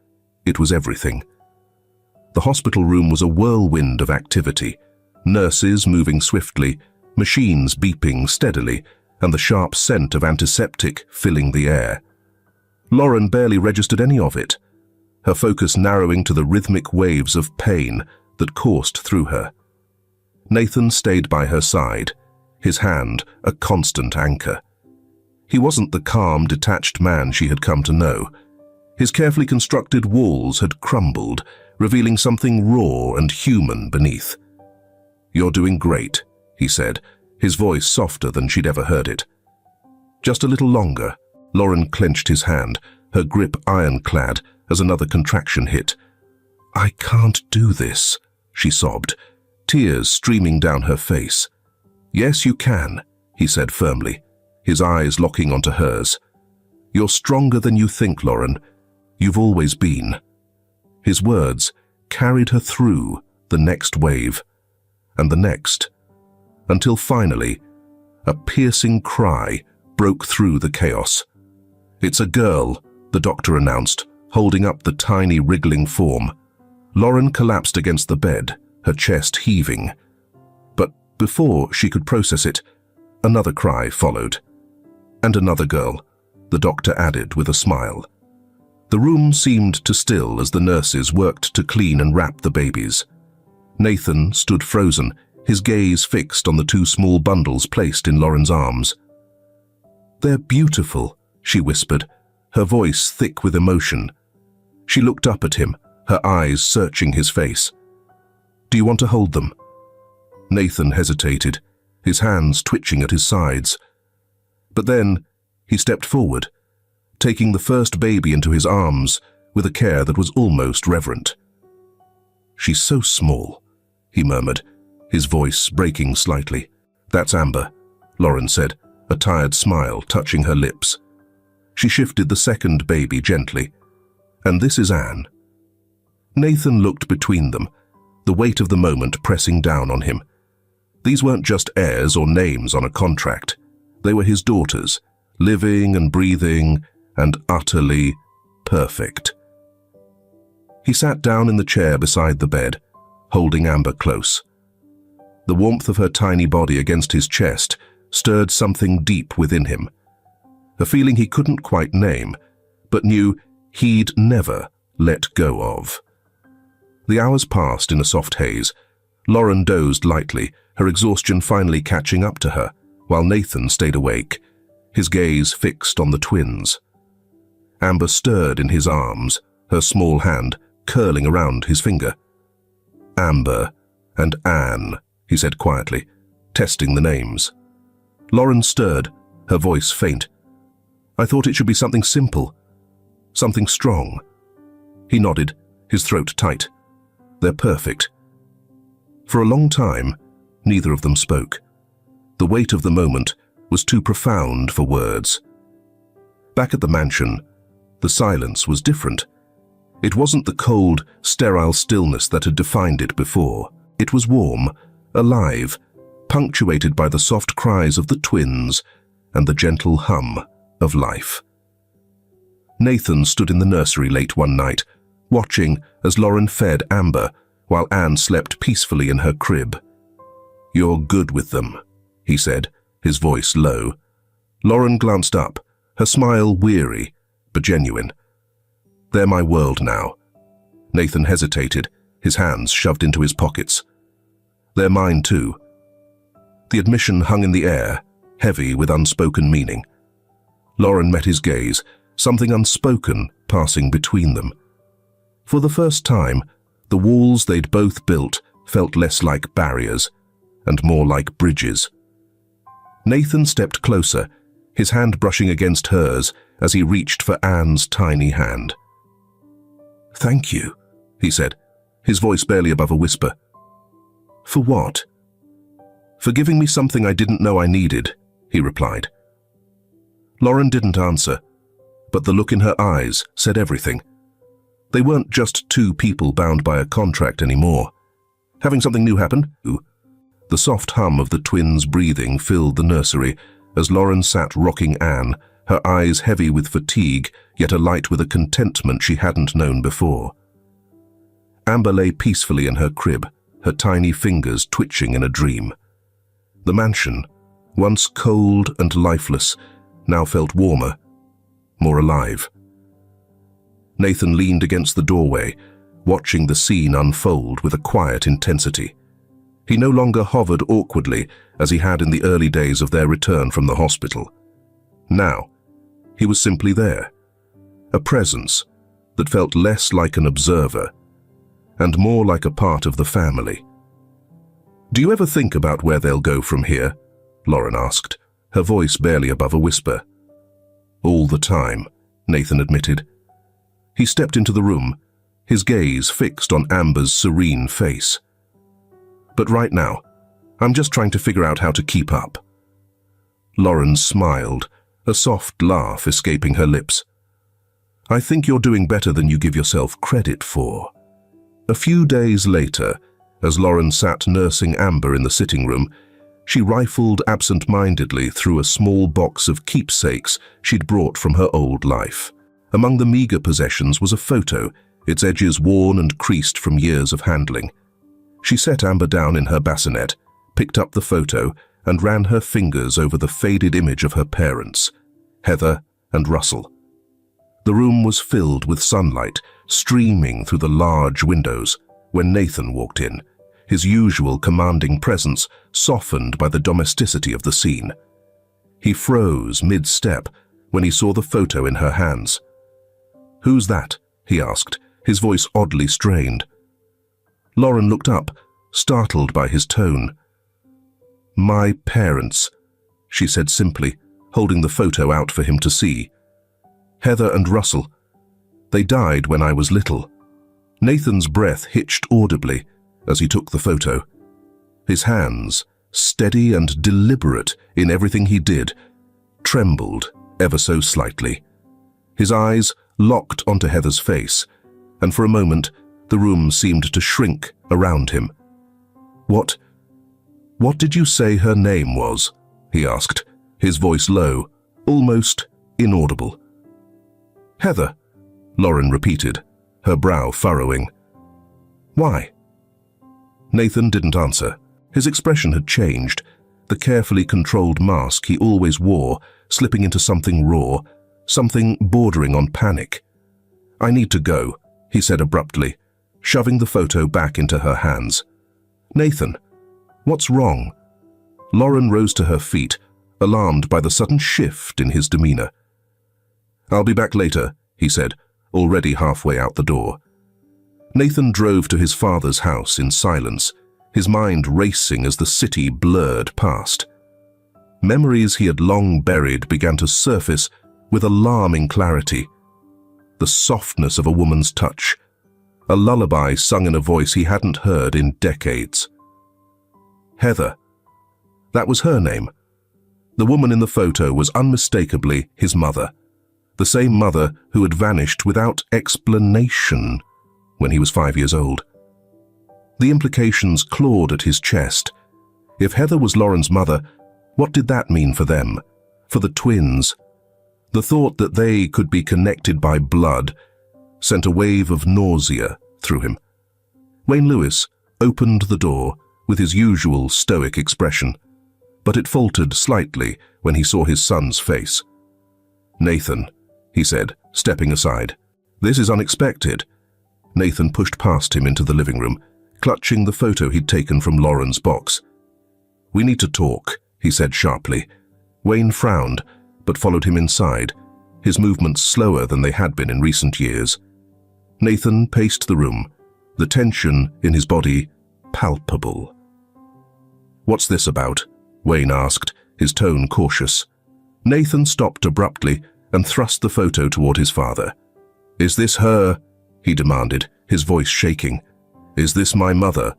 S1: it was everything. The hospital room was a whirlwind of activity, nurses moving swiftly, machines beeping steadily, and the sharp scent of antiseptic filling the air. Lauren barely registered any of it, her focus narrowing to the rhythmic waves of pain that coursed through her. Nathan stayed by her side, his hand a constant anchor. He wasn't the calm, detached man she had come to know. His carefully constructed walls had crumbled, revealing something raw and human beneath. "You're doing great," he said, his voice softer than she'd ever heard it. "Just a little longer." Lauren clenched his hand, her grip ironclad as another contraction hit. "I can't do this," she sobbed, tears streaming down her face. "Yes, you can," he said firmly, his eyes locking onto hers. "You're stronger than you think, Lauren. You've always been." His words carried her through the next wave, and the next, until finally, a piercing cry broke through the chaos. "It's a girl," the doctor announced, holding up the tiny wriggling form. Lauren collapsed against the bed, her chest heaving. But before she could process it, another cry followed. "And another girl," the doctor added with a smile. The room seemed to still as the nurses worked to clean and wrap the babies. Nathan stood frozen, his gaze fixed on the two small bundles placed in Lauren's arms. "They're beautiful," she whispered, her voice thick with emotion. She looked up at him, her eyes searching his face. "Do you want to hold them?" Nathan hesitated, his hands twitching at his sides. But then he stepped forward, taking the first baby into his arms with a care that was almost reverent. "She's so small," he murmured, his voice breaking slightly. "That's Amber," Lauren said, a tired smile touching her lips. She shifted the second baby gently. "And this is Anne." Nathan looked between them, the weight of the moment pressing down on him. These weren't just heirs or names on a contract. They were his daughters, living and breathing and utterly perfect. He sat down in the chair beside the bed, holding Amber close. The warmth of her tiny body against his chest stirred something deep within him, a feeling he couldn't quite name, but knew he'd never let go of. The hours passed in a soft haze. Lauren dozed lightly, her exhaustion finally catching up to her, while Nathan stayed awake, his gaze fixed on the twins. Amber stirred in his arms, her small hand curling around his finger. "Amber and Anne," he said quietly, testing the names. Lauren stirred, her voice faint. "I thought it should be something simple, something strong." He nodded, his throat tight. "They're perfect." For a long time, neither of them spoke. The weight of the moment was too profound for words. Back at the mansion, the silence was different. It wasn't the cold, sterile stillness that had defined it before. It was warm, alive, punctuated by the soft cries of the twins and the gentle hum of life. Nathan stood in the nursery late one night, watching as Lauren fed Amber while Anne slept peacefully in her crib. "You're good with them," he said, his voice low. Lauren glanced up, her smile weary but genuine. "They're my world now." Nathan hesitated, his hands shoved into his pockets. "They're mine too." The admission hung in the air, heavy with unspoken meaning. Lauren met his gaze, something unspoken passing between them. For the first time, the walls they'd both built felt less like barriers and more like bridges. Nathan stepped closer, his hand brushing against hers as he reached for Anne's tiny hand. "Thank you," he said, his voice barely above a whisper. "For what?" "For giving me something I didn't know I needed," he replied. Lauren didn't answer, but the look in her eyes said everything. They weren't just two people bound by a contract anymore. Having something new happen? The soft hum of the twins' breathing filled the nursery as Lauren sat rocking Anne, her eyes heavy with fatigue, yet alight with a contentment she hadn't known before. Amber lay peacefully in her crib, her tiny fingers twitching in a dream. The mansion, once cold and lifeless, now felt warmer, more alive. Nathan leaned against the doorway, watching the scene unfold with a quiet intensity. He no longer hovered awkwardly as he had in the early days of their return from the hospital. Now, he was simply there, a presence that felt less like an observer and more like a part of the family. "Do you ever think about where they'll go from here?" Lauren asked, her voice barely above a whisper. "All the time," Nathan admitted. He stepped into the room, his gaze fixed on Amber's serene face. "But right now, I'm just trying to figure out how to keep up." Lauren smiled, a soft laugh escaping her lips. "I think you're doing better than you give yourself credit for." A few days later, as Lauren sat nursing Amber in the sitting room, she rifled absent-mindedly through a small box of keepsakes she'd brought from her old life. Among the meager possessions was a photo, its edges worn and creased from years of handling. She set Amber down in her bassinet, picked up the photo, and ran her fingers over the faded image of her parents, Heather and Russell. The room was filled with sunlight, streaming through the large windows, when Nathan walked in, his usual commanding presence softened by the domesticity of the scene. He froze mid-step when he saw the photo in her hands. "Who's that?" he asked, his voice oddly strained. Lauren looked up, startled by his tone. "My parents," she said simply, holding the photo out for him to see. "Heather and Russell. They died when I was little." Nathan's breath hitched audibly as he took the photo. His hands, steady and deliberate in everything he did, trembled ever so slightly. His eyes locked onto Heather's face, and for a moment the room seemed to shrink around him. What did you say her name was?" he asked, his voice low, almost inaudible. "Heather," Lauren repeated, her brow furrowing. "Why?" Nathan didn't answer. His expression had changed, the carefully controlled mask he always wore slipping into something raw, something bordering on panic. "I need to go," he said abruptly, shoving the photo back into her hands. "Nathan, what's wrong?" Lauren rose to her feet, alarmed by the sudden shift in his demeanor. "I'll be back later," he said, already halfway out the door. Nathan drove to his father's house in silence, his mind racing as the city blurred past. Memories he had long buried began to surface with alarming clarity. The softness of a woman's touch, a lullaby sung in a voice he hadn't heard in decades. Heather. That was her name. The woman in the photo was unmistakably his mother, the same mother who had vanished without explanation when he was 5 years old. The implications clawed at his chest. If Heather was Lauren's mother, what did that mean for them, for the twins? The thought that they could be connected by blood sent a wave of nausea through him. Wayne Lewis opened the door with his usual stoic expression, but it faltered slightly when he saw his son's face. "Nathan," he said, stepping aside. "This is unexpected." Nathan pushed past him into the living room, clutching the photo he'd taken from Lauren's box. "We need to talk," he said sharply. Wayne frowned, but followed him inside, his movements slower than they had been in recent years. Nathan paced the room, the tension in his body palpable. "What's this about?" Wayne asked, his tone cautious. Nathan stopped abruptly and thrust the photo toward his father. "Is this her?" he demanded, his voice shaking. "Is this my mother?"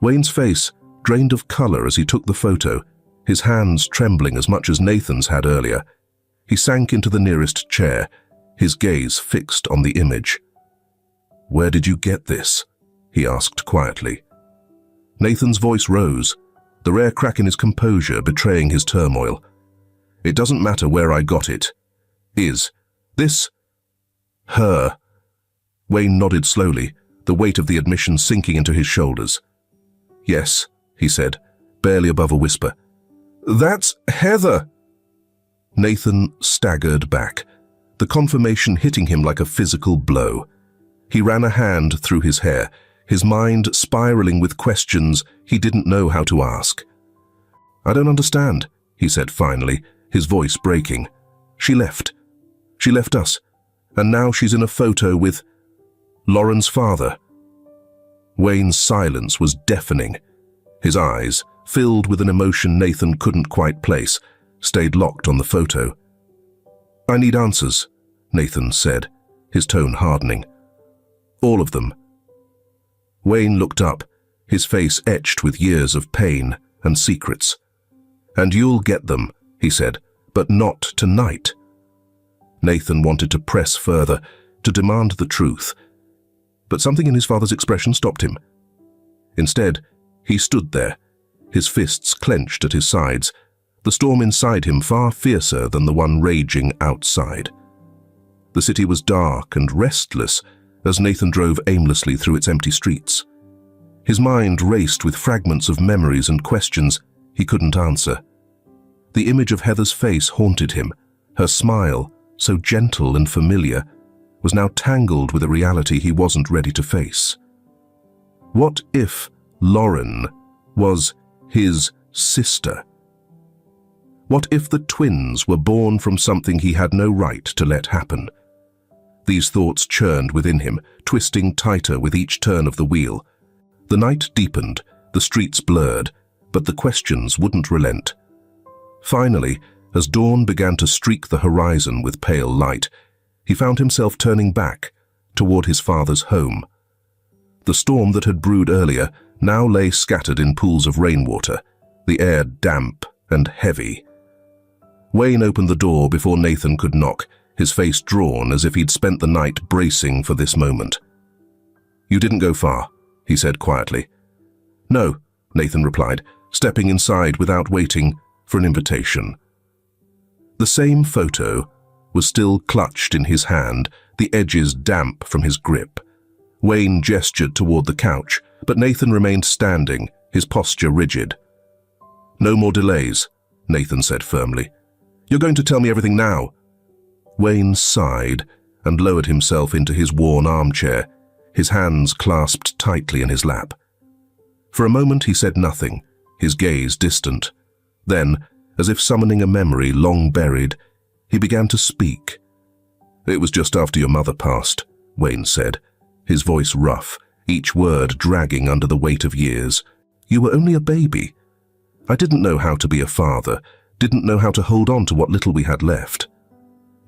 S1: Wayne's face drained of color as he took the photo, his hands trembling as much as Nathan's had earlier. He sank into the nearest chair, his gaze fixed on the image. "Where did you get this?" he asked quietly. Nathan's voice rose, the rare crack in his composure betraying his turmoil. "It doesn't matter where I got it. Is this her?" Wayne nodded slowly, the weight of the admission sinking into his shoulders. "Yes," he said, barely above a whisper. "That's Heather!" Nathan staggered back, the confirmation hitting him like a physical blow. He ran a hand through his hair, his mind spiraling with questions he didn't know how to ask. "I don't understand," he said finally, his voice breaking. She left us, and now she's in a photo with Lauren's father." Wayne's silence was deafening. His eyes, filled with an emotion Nathan couldn't quite place, stayed locked on the photo. "I need answers," Nathan said, his tone hardening. "All of them." Wayne looked up, his face etched with years of pain and secrets. "And you'll get them," he said, "but not tonight." Nathan wanted to press further, to demand the truth, but something in his father's expression stopped him. Instead, he stood there, his fists clenched at his sides, the storm inside him far fiercer than the one raging outside. The city was dark and restless as Nathan drove aimlessly through its empty streets. His mind raced with fragments of memories and questions he couldn't answer. The image of Heather's face haunted him, her smile, so gentle and familiar, was now tangled with a reality he wasn't ready to face. What if Lauren was his sister? What if the twins were born from something he had no right to let happen? These thoughts churned within him, twisting tighter with each turn of the wheel. The night deepened, the streets blurred, but the questions wouldn't relent. Finally, as dawn began to streak the horizon with pale light, he found himself turning back toward his father's home. The storm that had brewed earlier now lay scattered in pools of rainwater, the air damp and heavy. Wayne opened the door before Nathan could knock, his face drawn as if he'd spent the night bracing for this moment. "You didn't go far," he said quietly. "No," Nathan replied, stepping inside without waiting for an invitation. The same photo was still clutched in his hand, the edges damp from his grip. Wayne gestured toward the couch, but Nathan remained standing, his posture rigid. "No more delays," Nathan said firmly. "You're going to tell me everything now." Wayne sighed and lowered himself into his worn armchair, his hands clasped tightly in his lap. For a moment he said nothing, his gaze distant. Then, as if summoning a memory long buried, he began to speak. "It was just after your mother passed," Wayne said, his voice rough, each word dragging under the weight of years. "You were only a baby. I didn't know how to be a father, didn't know how to hold on to what little we had left."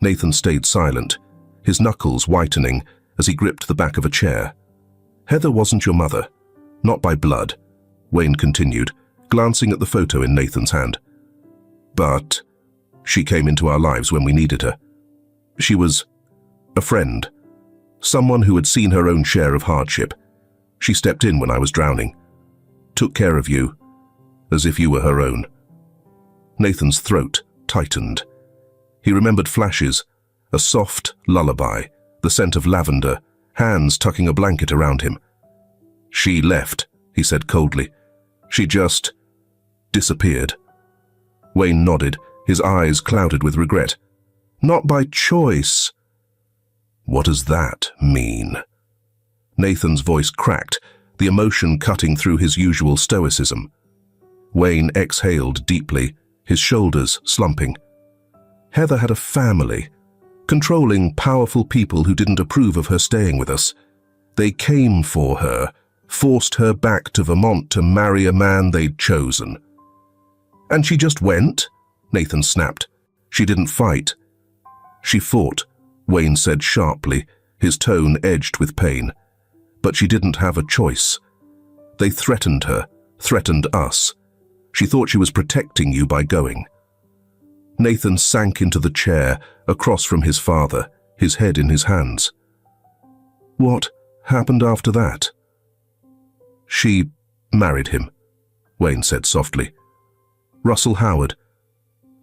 S1: Nathan stayed silent, his knuckles whitening as he gripped the back of a chair. "Heather wasn't your mother, not by blood," Wayne continued, glancing at the photo in Nathan's hand. "But she came into our lives when we needed her. She was a friend, someone who had seen her own share of hardship. She stepped in when I was drowning, took care of you, as if you were her own." Nathan's throat tightened. He remembered flashes, a soft lullaby, the scent of lavender, hands tucking a blanket around him. "She left," he said coldly. "She just disappeared." Wayne nodded, his eyes clouded with regret. "Not by choice." "What does that mean?" Nathan's voice cracked, the emotion cutting through his usual stoicism. Wayne exhaled deeply, his shoulders slumping. "Heather had a family, controlling, powerful people who didn't approve of her staying with us. They came for her, forced her back to Vermont to marry a man they'd chosen." "And she just went?" Nathan snapped. "She didn't fight." "She fought," Wayne said sharply, his tone edged with pain. "But she didn't have a choice. They threatened her, threatened us. She thought she was protecting you by going." Nathan sank into the chair across from his father, his head in his hands. "What happened after that?" "She married him," Wayne said softly. "Russell Howard.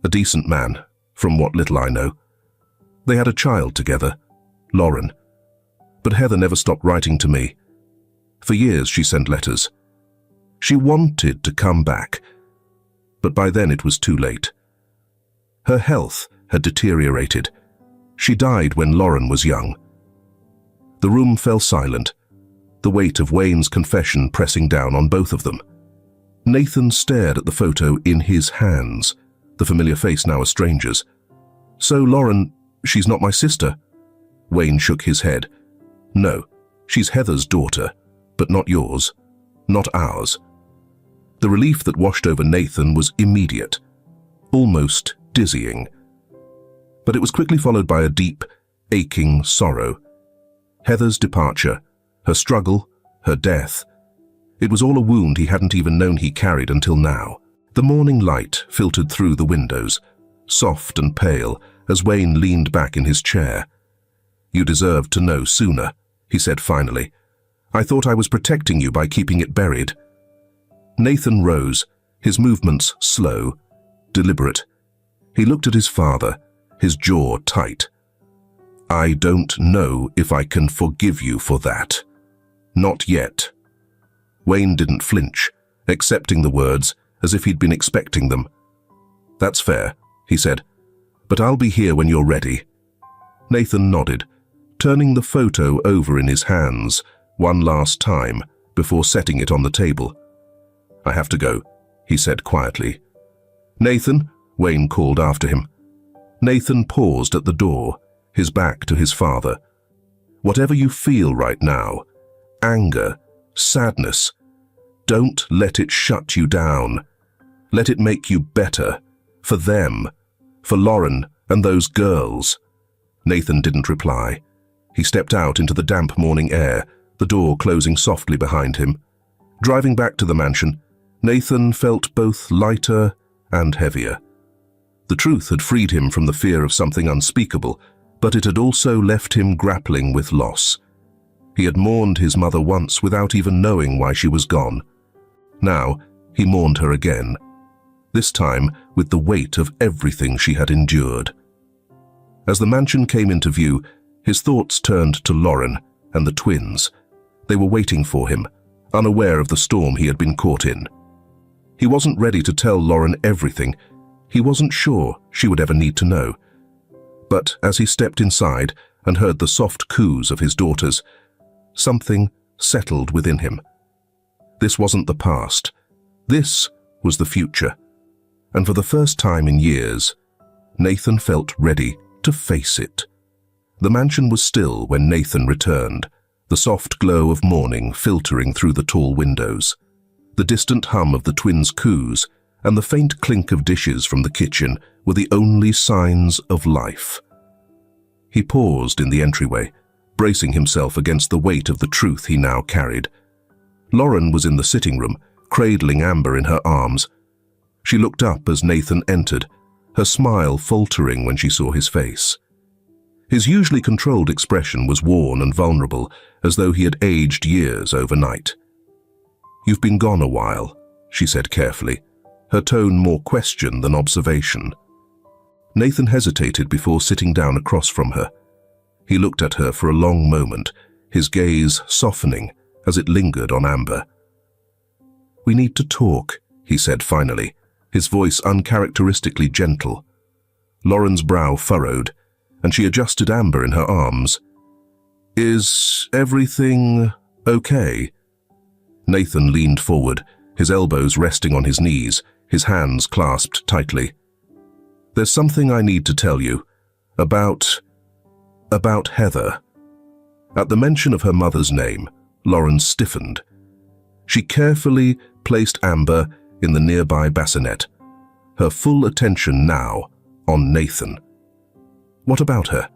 S1: A decent man, from what little I know. They had a child together, Lauren. But Heather never stopped writing to me. For years she sent letters. She wanted to come back, but by then it was too late. Her health had deteriorated. She died when Lauren was young." The room fell silent, the weight of Wayne's confession pressing down on both of them. Nathan stared at the photo in his hands, the familiar face now a stranger's. "So Lauren, she's not my sister?" Wayne shook his head. "No, she's Heather's daughter, but not yours, not ours." The relief that washed over Nathan was immediate, almost dizzying. But it was quickly followed by a deep, aching sorrow. Heather's departure, her struggle, her death. It was all a wound he hadn't even known he carried until now. The morning light filtered through the windows, soft and pale, as Wayne leaned back in his chair. "You deserved to know sooner," he said finally. "I thought I was protecting you by keeping it buried." Nathan rose, his movements slow, deliberate. He looked at his father, his jaw tight. "I don't know if I can forgive you for that. Not yet." Wayne didn't flinch, accepting the words as if he'd been expecting them. "That's fair," he said, "but I'll be here when you're ready." Nathan nodded, turning the photo over in his hands one last time before setting it on the table. "I have to go," he said quietly. "Nathan," Wayne called after him. Nathan paused at the door, his back to his father. "Whatever you feel right now, anger, sadness, don't let it shut you down. Let it make you better, for them, for Lauren and those girls." Nathan didn't reply. He stepped out into the damp morning air, the door closing softly behind him. Driving back to the mansion, Nathan felt both lighter and heavier. The truth had freed him from the fear of something unspeakable, but it had also left him grappling with loss. He had mourned his mother once without even knowing why she was gone. Now he mourned her again, this time with the weight of everything she had endured. As the mansion came into view, his thoughts turned to Lauren and the twins. They were waiting for him, unaware of the storm he had been caught in. He wasn't ready to tell Lauren everything. He wasn't sure she would ever need to know. But as he stepped inside and heard the soft coos of his daughters, something settled within him. This wasn't the past. This was the future. And for the first time in years, Nathan felt ready to face it. The mansion was still when Nathan returned, the soft glow of morning filtering through the tall windows. The distant hum of the twins' coos and the faint clink of dishes from the kitchen were the only signs of life. He paused in the entryway, bracing himself against the weight of the truth he now carried. Lauren was in the sitting room, cradling Amber in her arms. She looked up as Nathan entered, her smile faltering when she saw his face. His usually controlled expression was worn and vulnerable, as though he had aged years overnight. "You've been gone a while," she said carefully, her tone more question than observation. Nathan hesitated before sitting down across from her. He looked at her for a long moment, his gaze softening as it lingered on Amber. "We need to talk," he said finally, his voice uncharacteristically gentle. Lauren's brow furrowed, and she adjusted Amber in her arms. "Is everything okay?" Nathan leaned forward, his elbows resting on his knees, his hands clasped tightly. "There's something I need to tell you. About Heather." At the mention of her mother's name, Lauren stiffened. She carefully placed Amber in the nearby bassinet, her full attention now on Nathan. "What about her?"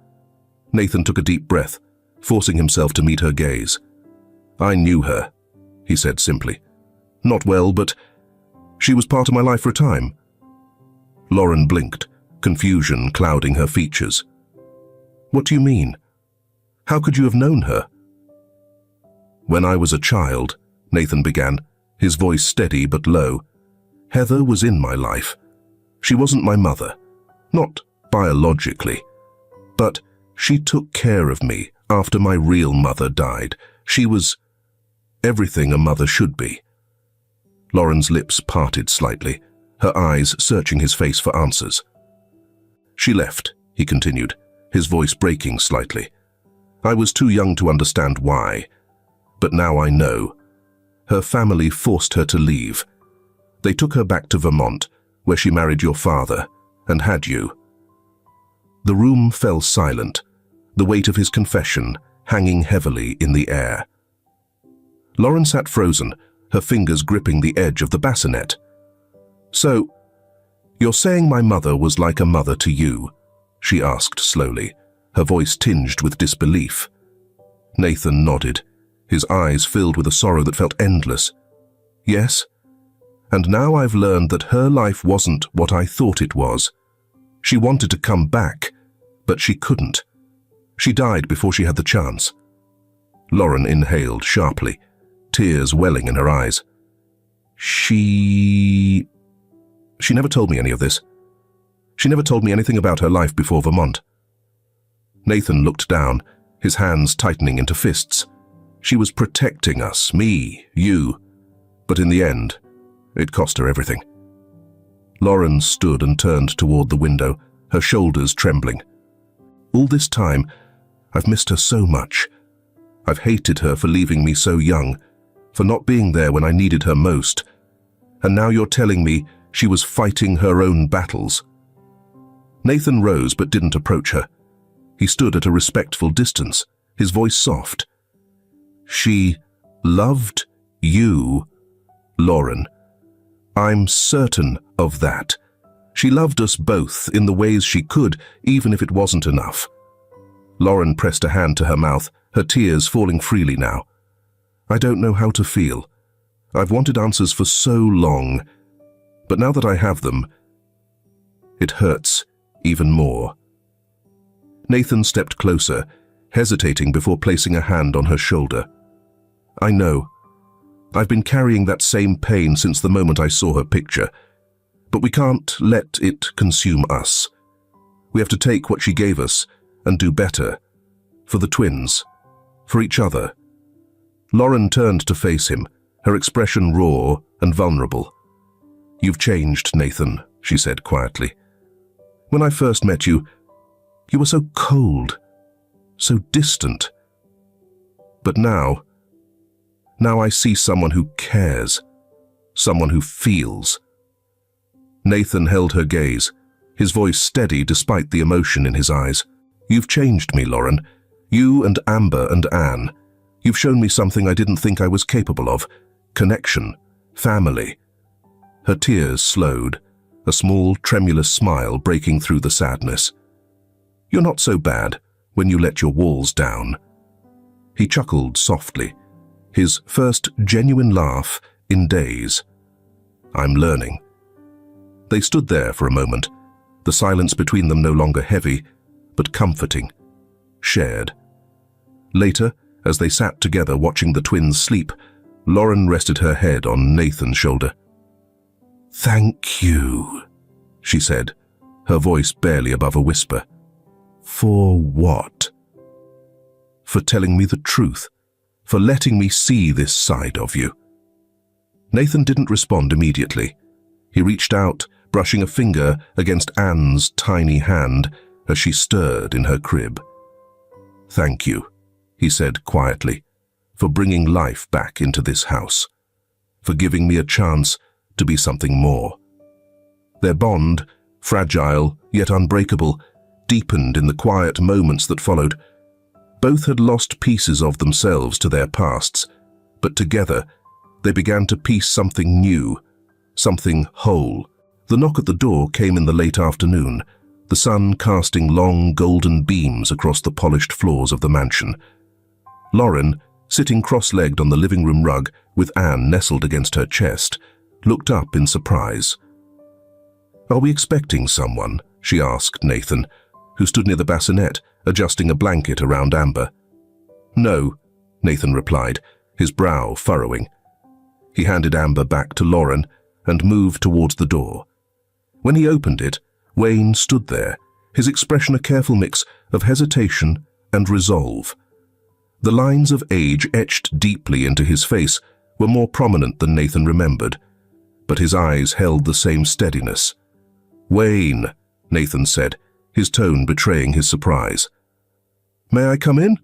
S1: Nathan took a deep breath, forcing himself to meet her gaze. "I knew her," he said simply. "Not well, but she was part of my life for a time." Lauren blinked, confusion clouding her features. "What do you mean? How could you have known her?" "When I was a child," Nathan began, his voice steady but low, "Heather was in my life. She wasn't my mother, not biologically, but she took care of me after my real mother died. She was everything a mother should be." Lauren's lips parted slightly, her eyes searching his face for answers. "She left," he continued, his voice breaking slightly. "I was too young to understand why, but now I know. Her family forced her to leave. They took her back to Vermont, where she married your father, and had you." The room fell silent, the weight of his confession hanging heavily in the air. Lauren sat frozen, her fingers gripping the edge of the bassinet. "So, you're saying my mother was like a mother to you?" she asked slowly, her voice tinged with disbelief. Nathan nodded, his eyes filled with a sorrow that felt endless. "Yes, and now I've learned that her life wasn't what I thought it was. She wanted to come back, but she couldn't. She died before she had the chance." Lauren inhaled sharply, tears welling in her eyes. She never told me any of this. She never told me anything about her life before Vermont." Nathan looked down, his hands tightening into fists. "She was protecting us, me, you, but in the end, it cost her everything." Lauren stood and turned toward the window, her shoulders trembling. "All this time, I've missed her so much. I've hated her for leaving me so young, for not being there when I needed her most. And now you're telling me she was fighting her own battles." Nathan rose but didn't approach her. He stood at a respectful distance, his voice soft. "She loved you, Lauren. I'm certain of that. She loved us both in the ways she could, even if it wasn't enough." Lauren pressed a hand to her mouth, her tears falling freely now. "I don't know how to feel. I've wanted answers for so long, but now that I have them, it hurts even more." Nathan stepped closer, hesitating before placing a hand on her shoulder. "I know. I've been carrying that same pain since the moment I saw her picture, but we can't let it consume us. We have to take what she gave us and do better. For the twins. For each other." Lauren turned to face him, her expression raw and vulnerable. "You've changed, Nathan," she said quietly. "When I first met you, you were so cold, so distant. But now I see someone who cares, someone who feels." Nathan held her gaze, his voice steady despite the emotion in his eyes. "You've changed me, Lauren. You and Amber and Anne. You've shown me something I didn't think I was capable of. Connection, family." Her tears slowed, a small, tremulous smile breaking through the sadness. "You're not so bad when you let your walls down." He chuckled softly, his first genuine laugh in days. "I'm learning." They stood there for a moment, the silence between them no longer heavy, but comforting, shared. Later, as they sat together watching the twins sleep, Lauren rested her head on Nathan's shoulder. "Thank you," she said, her voice barely above a whisper. For what? For telling me the truth, for letting me see this side of you. Nathan didn't respond immediately. He reached out, brushing a finger against Anne's tiny hand as she stirred in her crib. Thank you, he said quietly, for bringing life back into this house, for giving me a chance to be something more. Their bond, fragile yet unbreakable, deepened in the quiet moments that followed. Both had lost pieces of themselves to their pasts, but together they began to piece something new, something whole. The knock at the door came in the late afternoon, the sun casting long golden beams across the polished floors of the mansion. Lauren, sitting cross-legged on the living room rug with Anne nestled against her chest, looked up in surprise. Are we expecting someone? She asked Nathan, who stood near the bassinet, adjusting a blanket around Amber. No, Nathan replied, his brow furrowing. He handed Amber back to Lauren and moved towards the door. When he opened it, Wayne stood there, his expression a careful mix of hesitation and resolve. The lines of age etched deeply into his face were more prominent than Nathan remembered, but his eyes held the same steadiness. Wayne, Nathan said, his tone betraying his surprise. May I come in?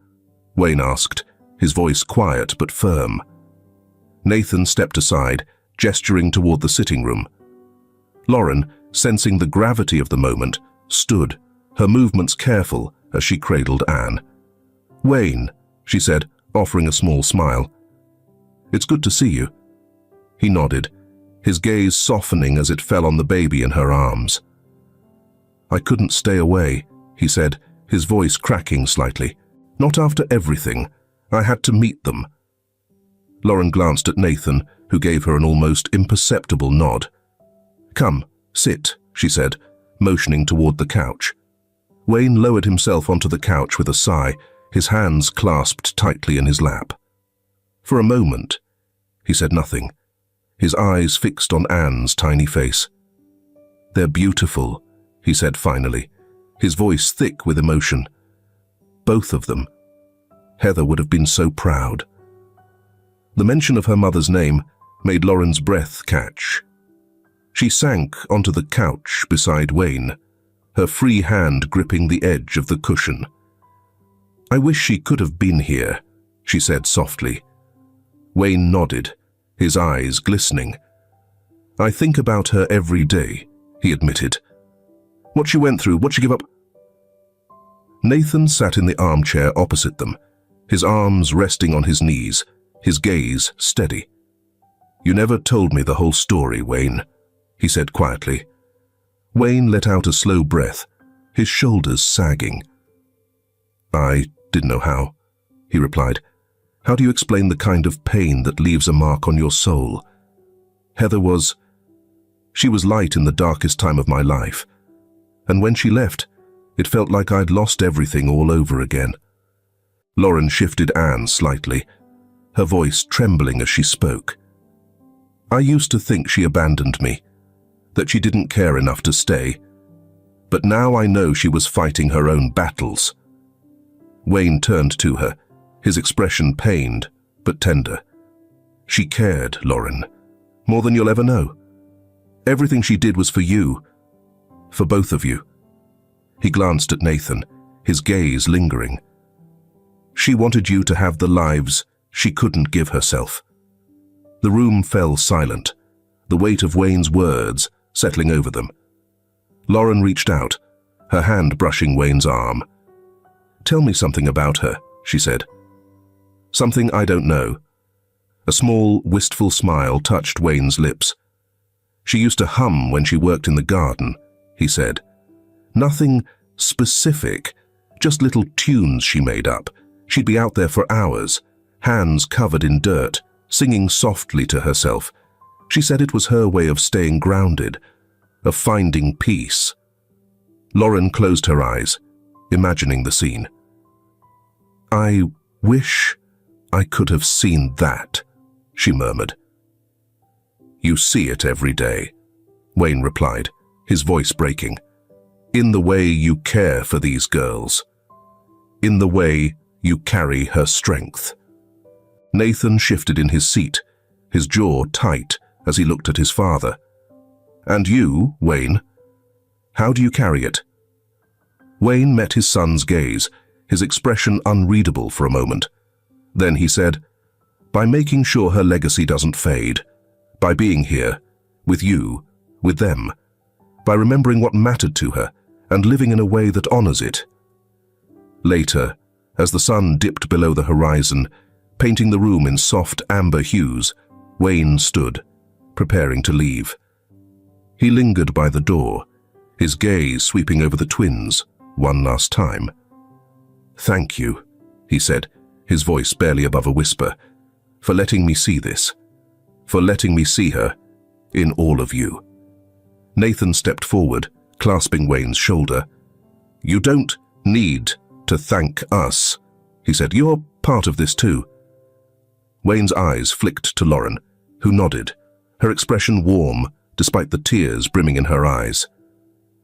S1: Wayne asked, his voice quiet but firm. Nathan stepped aside, gesturing toward the sitting room. Lauren, sensing the gravity of the moment, stood, her movements careful as she cradled Anne. Wayne, she said, offering a small smile. It's good to see you. He nodded, his gaze softening as it fell on the baby in her arms. I couldn't stay away, he said, his voice cracking slightly. Not after everything. I had to meet them. Lauren glanced at Nathan, who gave her an almost imperceptible nod. Come, sit, she said, motioning toward the couch. Wayne lowered himself onto the couch with a sigh, his hands clasped tightly in his lap. For a moment, he said nothing, his eyes fixed on Anne's tiny face. They're beautiful, he said finally, his voice thick with emotion. Both of them. Heather would have been so proud. The mention of her mother's name made Lauren's breath catch. She sank onto the couch beside Wayne, her free hand gripping the edge of the cushion. I wish she could have been here, she said softly. Wayne nodded, his eyes glistening. I think about her every day, he admitted. What she went through, what she gave up. Nathan sat in the armchair opposite them, his arms resting on his knees, his gaze steady. You never told me the whole story, Wayne, he said quietly. Wayne let out a slow breath, his shoulders sagging. I didn't know how, he replied. How do you explain the kind of pain that leaves a mark on your soul? Heather she was light in the darkest time of my life. And when she left, it felt like I'd lost everything all over again. Lauren shifted Anne slightly, her voice trembling as she spoke. I used to think she abandoned me, that she didn't care enough to stay. But now I know she was fighting her own battles. Wayne turned to her, his expression pained but tender. She cared, Lauren, more than you'll ever know. Everything she did was for you, for both of you. He glanced at Nathan, his gaze lingering. She wanted you to have the lives she couldn't give herself. The room fell silent, the weight of Wayne's words settling over them. Lauren reached out, her hand brushing Wayne's arm. Tell me something about her, she said. Something I don't know. A small, wistful smile touched Wayne's lips. She used to hum when she worked in the garden, he said. Nothing specific, just little tunes she made up. She'd be out there for hours, hands covered in dirt, singing softly to herself. She said it was her way of staying grounded, of finding peace. Lauren closed her eyes, imagining the scene. I wish I could have seen that, she murmured. You see it every day, Wayne replied, his voice breaking. In the way you care for these girls. In the way you carry her strength. Nathan shifted in his seat, his jaw tight as he looked at his father. And you, Wayne? How do you carry it? Wayne met his son's gaze, his expression unreadable for a moment. Then he said, by making sure her legacy doesn't fade. By being here, with you, with them. By remembering what mattered to her, and living in a way that honors it. Later, as the sun dipped below the horizon, painting the room in soft amber hues, Wayne stood, preparing to leave. He lingered by the door, his gaze sweeping over the twins, one last time. Thank you, he said, his voice barely above a whisper, for letting me see this, for letting me see her in all of you. Nathan stepped forward, clasping Wayne's shoulder. You don't need to thank us, he said. You're part of this too. Wayne's eyes flicked to Lauren, who nodded, her expression warm despite the tears brimming in her eyes.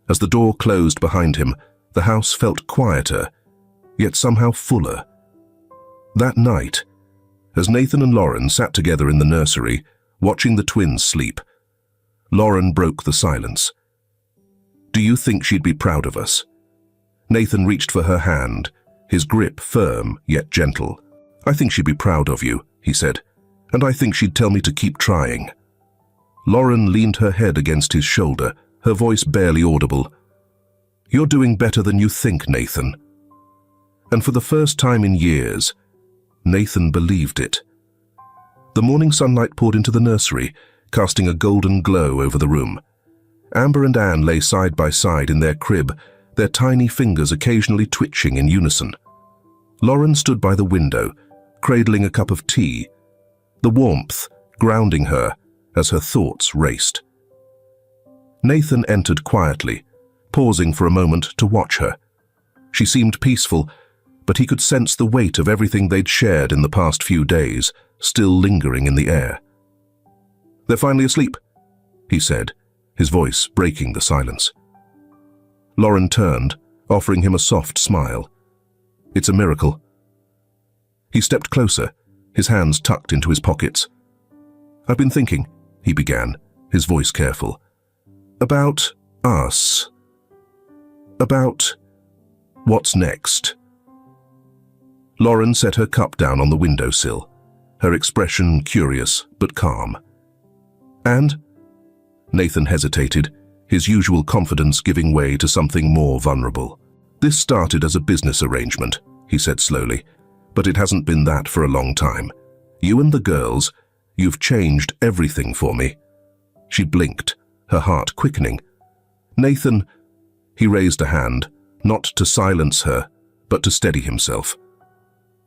S1: As the door closed behind him, the house felt quieter, yet somehow fuller. That night, as Nathan and Lauren sat together in the nursery, watching the twins sleep, Lauren broke the silence. Do you think she'd be proud of us? Nathan reached for her hand, his grip firm yet gentle. I think she'd be proud of you, he said, and I think she'd tell me to keep trying. Lauren leaned her head against his shoulder, her voice barely audible. You're doing better than you think, Nathan. And for the first time in years, Nathan believed it. The morning sunlight poured into the nursery, casting a golden glow over the room. Amber and Anne lay side by side in their crib, their tiny fingers occasionally twitching in unison. Lauren stood by the window, cradling a cup of tea, the warmth grounding her as her thoughts raced. Nathan entered quietly, pausing for a moment to watch her. She seemed peaceful, but he could sense the weight of everything they'd shared in the past few days, still lingering in the air. They're finally asleep, he said, his voice breaking the silence. Lauren turned, offering him a soft smile. It's a miracle. He stepped closer, his hands tucked into his pockets. I've been thinking, he began, his voice careful, about us. About what's next. Lauren set her cup down on the windowsill, her expression curious but calm. And? Nathan hesitated, his usual confidence giving way to something more vulnerable. This started as a business arrangement, he said slowly, but it hasn't been that for a long time. You and the girls, you've changed everything for me. She blinked, her heart quickening. Nathan, he raised a hand, not to silence her, but to steady himself.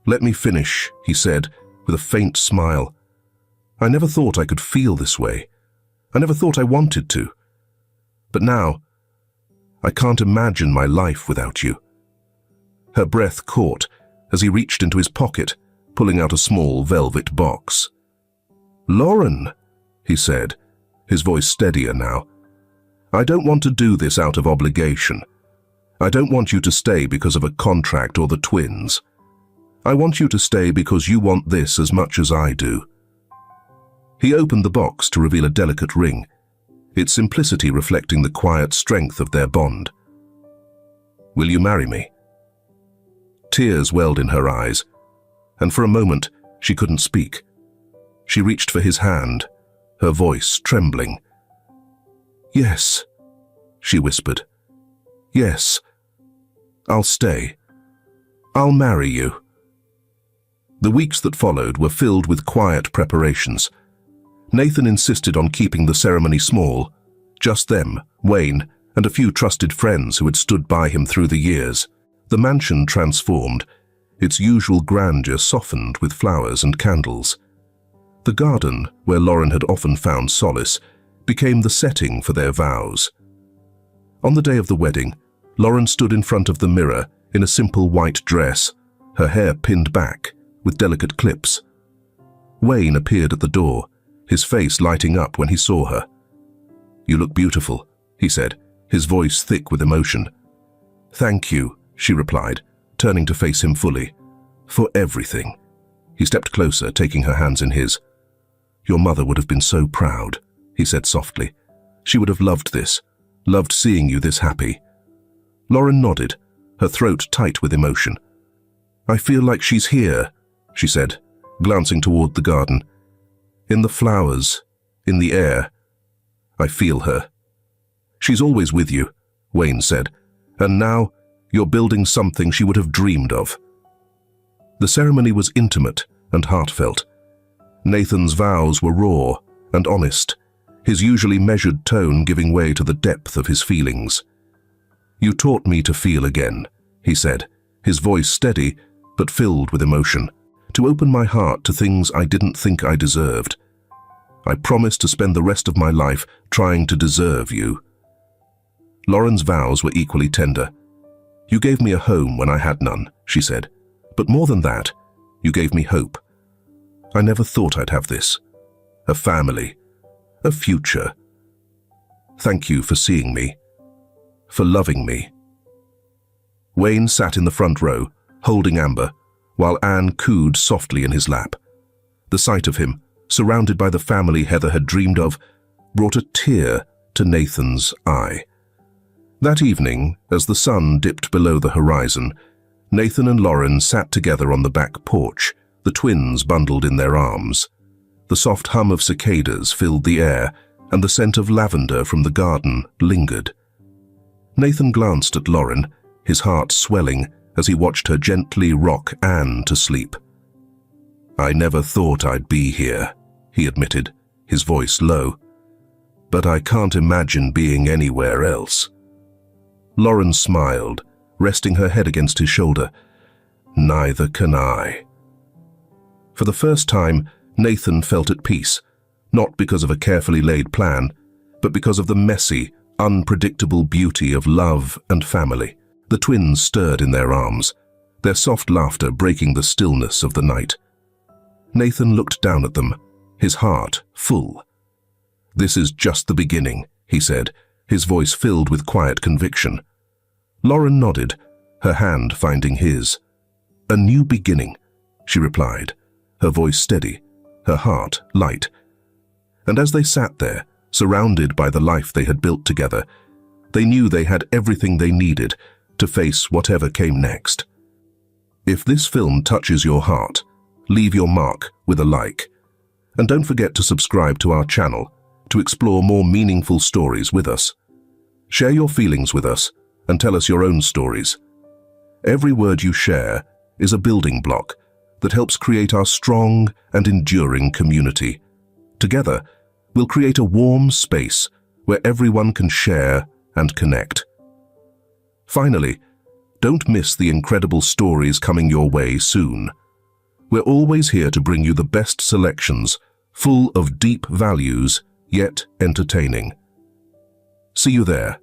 S1: Let me finish, he said, with a faint smile. I never thought I could feel this way. I never thought I wanted to. But now, I can't imagine my life without you. Her breath caught as he reached into his pocket, pulling out a small velvet box. Lauren, he said, his voice steadier now. I don't want to do this out of obligation. I don't want you to stay because of a contract or the twins. I want you to stay because you want this as much as I do. He opened the box to reveal a delicate ring, its simplicity reflecting the quiet strength of their bond. Will you marry me? Tears welled in her eyes, and for a moment she couldn't speak. She reached for his hand, her voice trembling. Yes, she whispered. Yes, I'll stay. I'll marry you. The weeks that followed were filled with quiet preparations. Nathan insisted on keeping the ceremony small, just them, Wayne, and a few trusted friends who had stood by him through the years. The mansion transformed, its usual grandeur softened with flowers and candles. The garden, where Lauren had often found solace, became the setting for their vows. On the day of the wedding, Lauren stood in front of the mirror in a simple white dress, her hair pinned back with delicate clips. Wayne appeared at the door, his face lighting up when he saw her. You look beautiful, he said, his voice thick with emotion. Thank you, she replied, turning to face him fully. For everything. He stepped closer, taking her hands in his. Your mother would have been so proud, he said softly. She would have loved this, loved seeing you this happy. Lauren nodded, her throat tight with emotion. I feel like she's here, she said, glancing toward the garden. In the flowers, in the air. I feel her. She's always with you, Wayne said, and now you're building something she would have dreamed of. The ceremony was intimate and heartfelt. Nathan's vows were raw and honest, his usually measured tone giving way to the depth of his feelings. You taught me to feel again, he said, his voice steady but filled with emotion, to open my heart to things I didn't think I deserved. I promised to spend the rest of my life trying to deserve you. Lauren's vows were equally tender. You gave me a home when I had none, she said, but more than that, you gave me hope. I never thought I'd have this. A family, a future. Thank you for seeing me, for loving me. Wayne sat in the front row, holding Amber, while Anne cooed softly in his lap. The sight of him, surrounded by the family Heather had dreamed of, brought a tear to Nathan's eye. That evening, as the sun dipped below the horizon, Nathan and Lauren sat together on the back porch, the twins bundled in their arms. The soft hum of cicadas filled the air, and the scent of lavender from the garden lingered. Nathan glanced at Lauren, his heart swelling as he watched her gently rock Anne to sleep. I never thought I'd be here, he admitted, his voice low. But I can't imagine being anywhere else. Lauren smiled, resting her head against his shoulder. Neither can I. For the first time, Nathan felt at peace, not because of a carefully laid plan, but because of the messy, unpredictable beauty of love and family. The twins stirred in their arms, their soft laughter breaking the stillness of the night. Nathan looked down at them, his heart full. This is just the beginning, he said, his voice filled with quiet conviction. Lauren nodded, her hand finding his. A new beginning, she replied, her voice steady, her heart light. And as they sat there, surrounded by the life they had built together, they knew they had everything they needed to face whatever came next. If this film touches your heart, leave your mark with a like. And don't forget to subscribe to our channel to explore more meaningful stories with us. Share your feelings with us and tell us your own stories. Every word you share is a building block that helps create our strong and enduring community. Together, we'll create a warm space where everyone can share and connect. Finally, don't miss the incredible stories coming your way soon. We're always here to bring you the best selections, full of deep values, yet entertaining. See you there.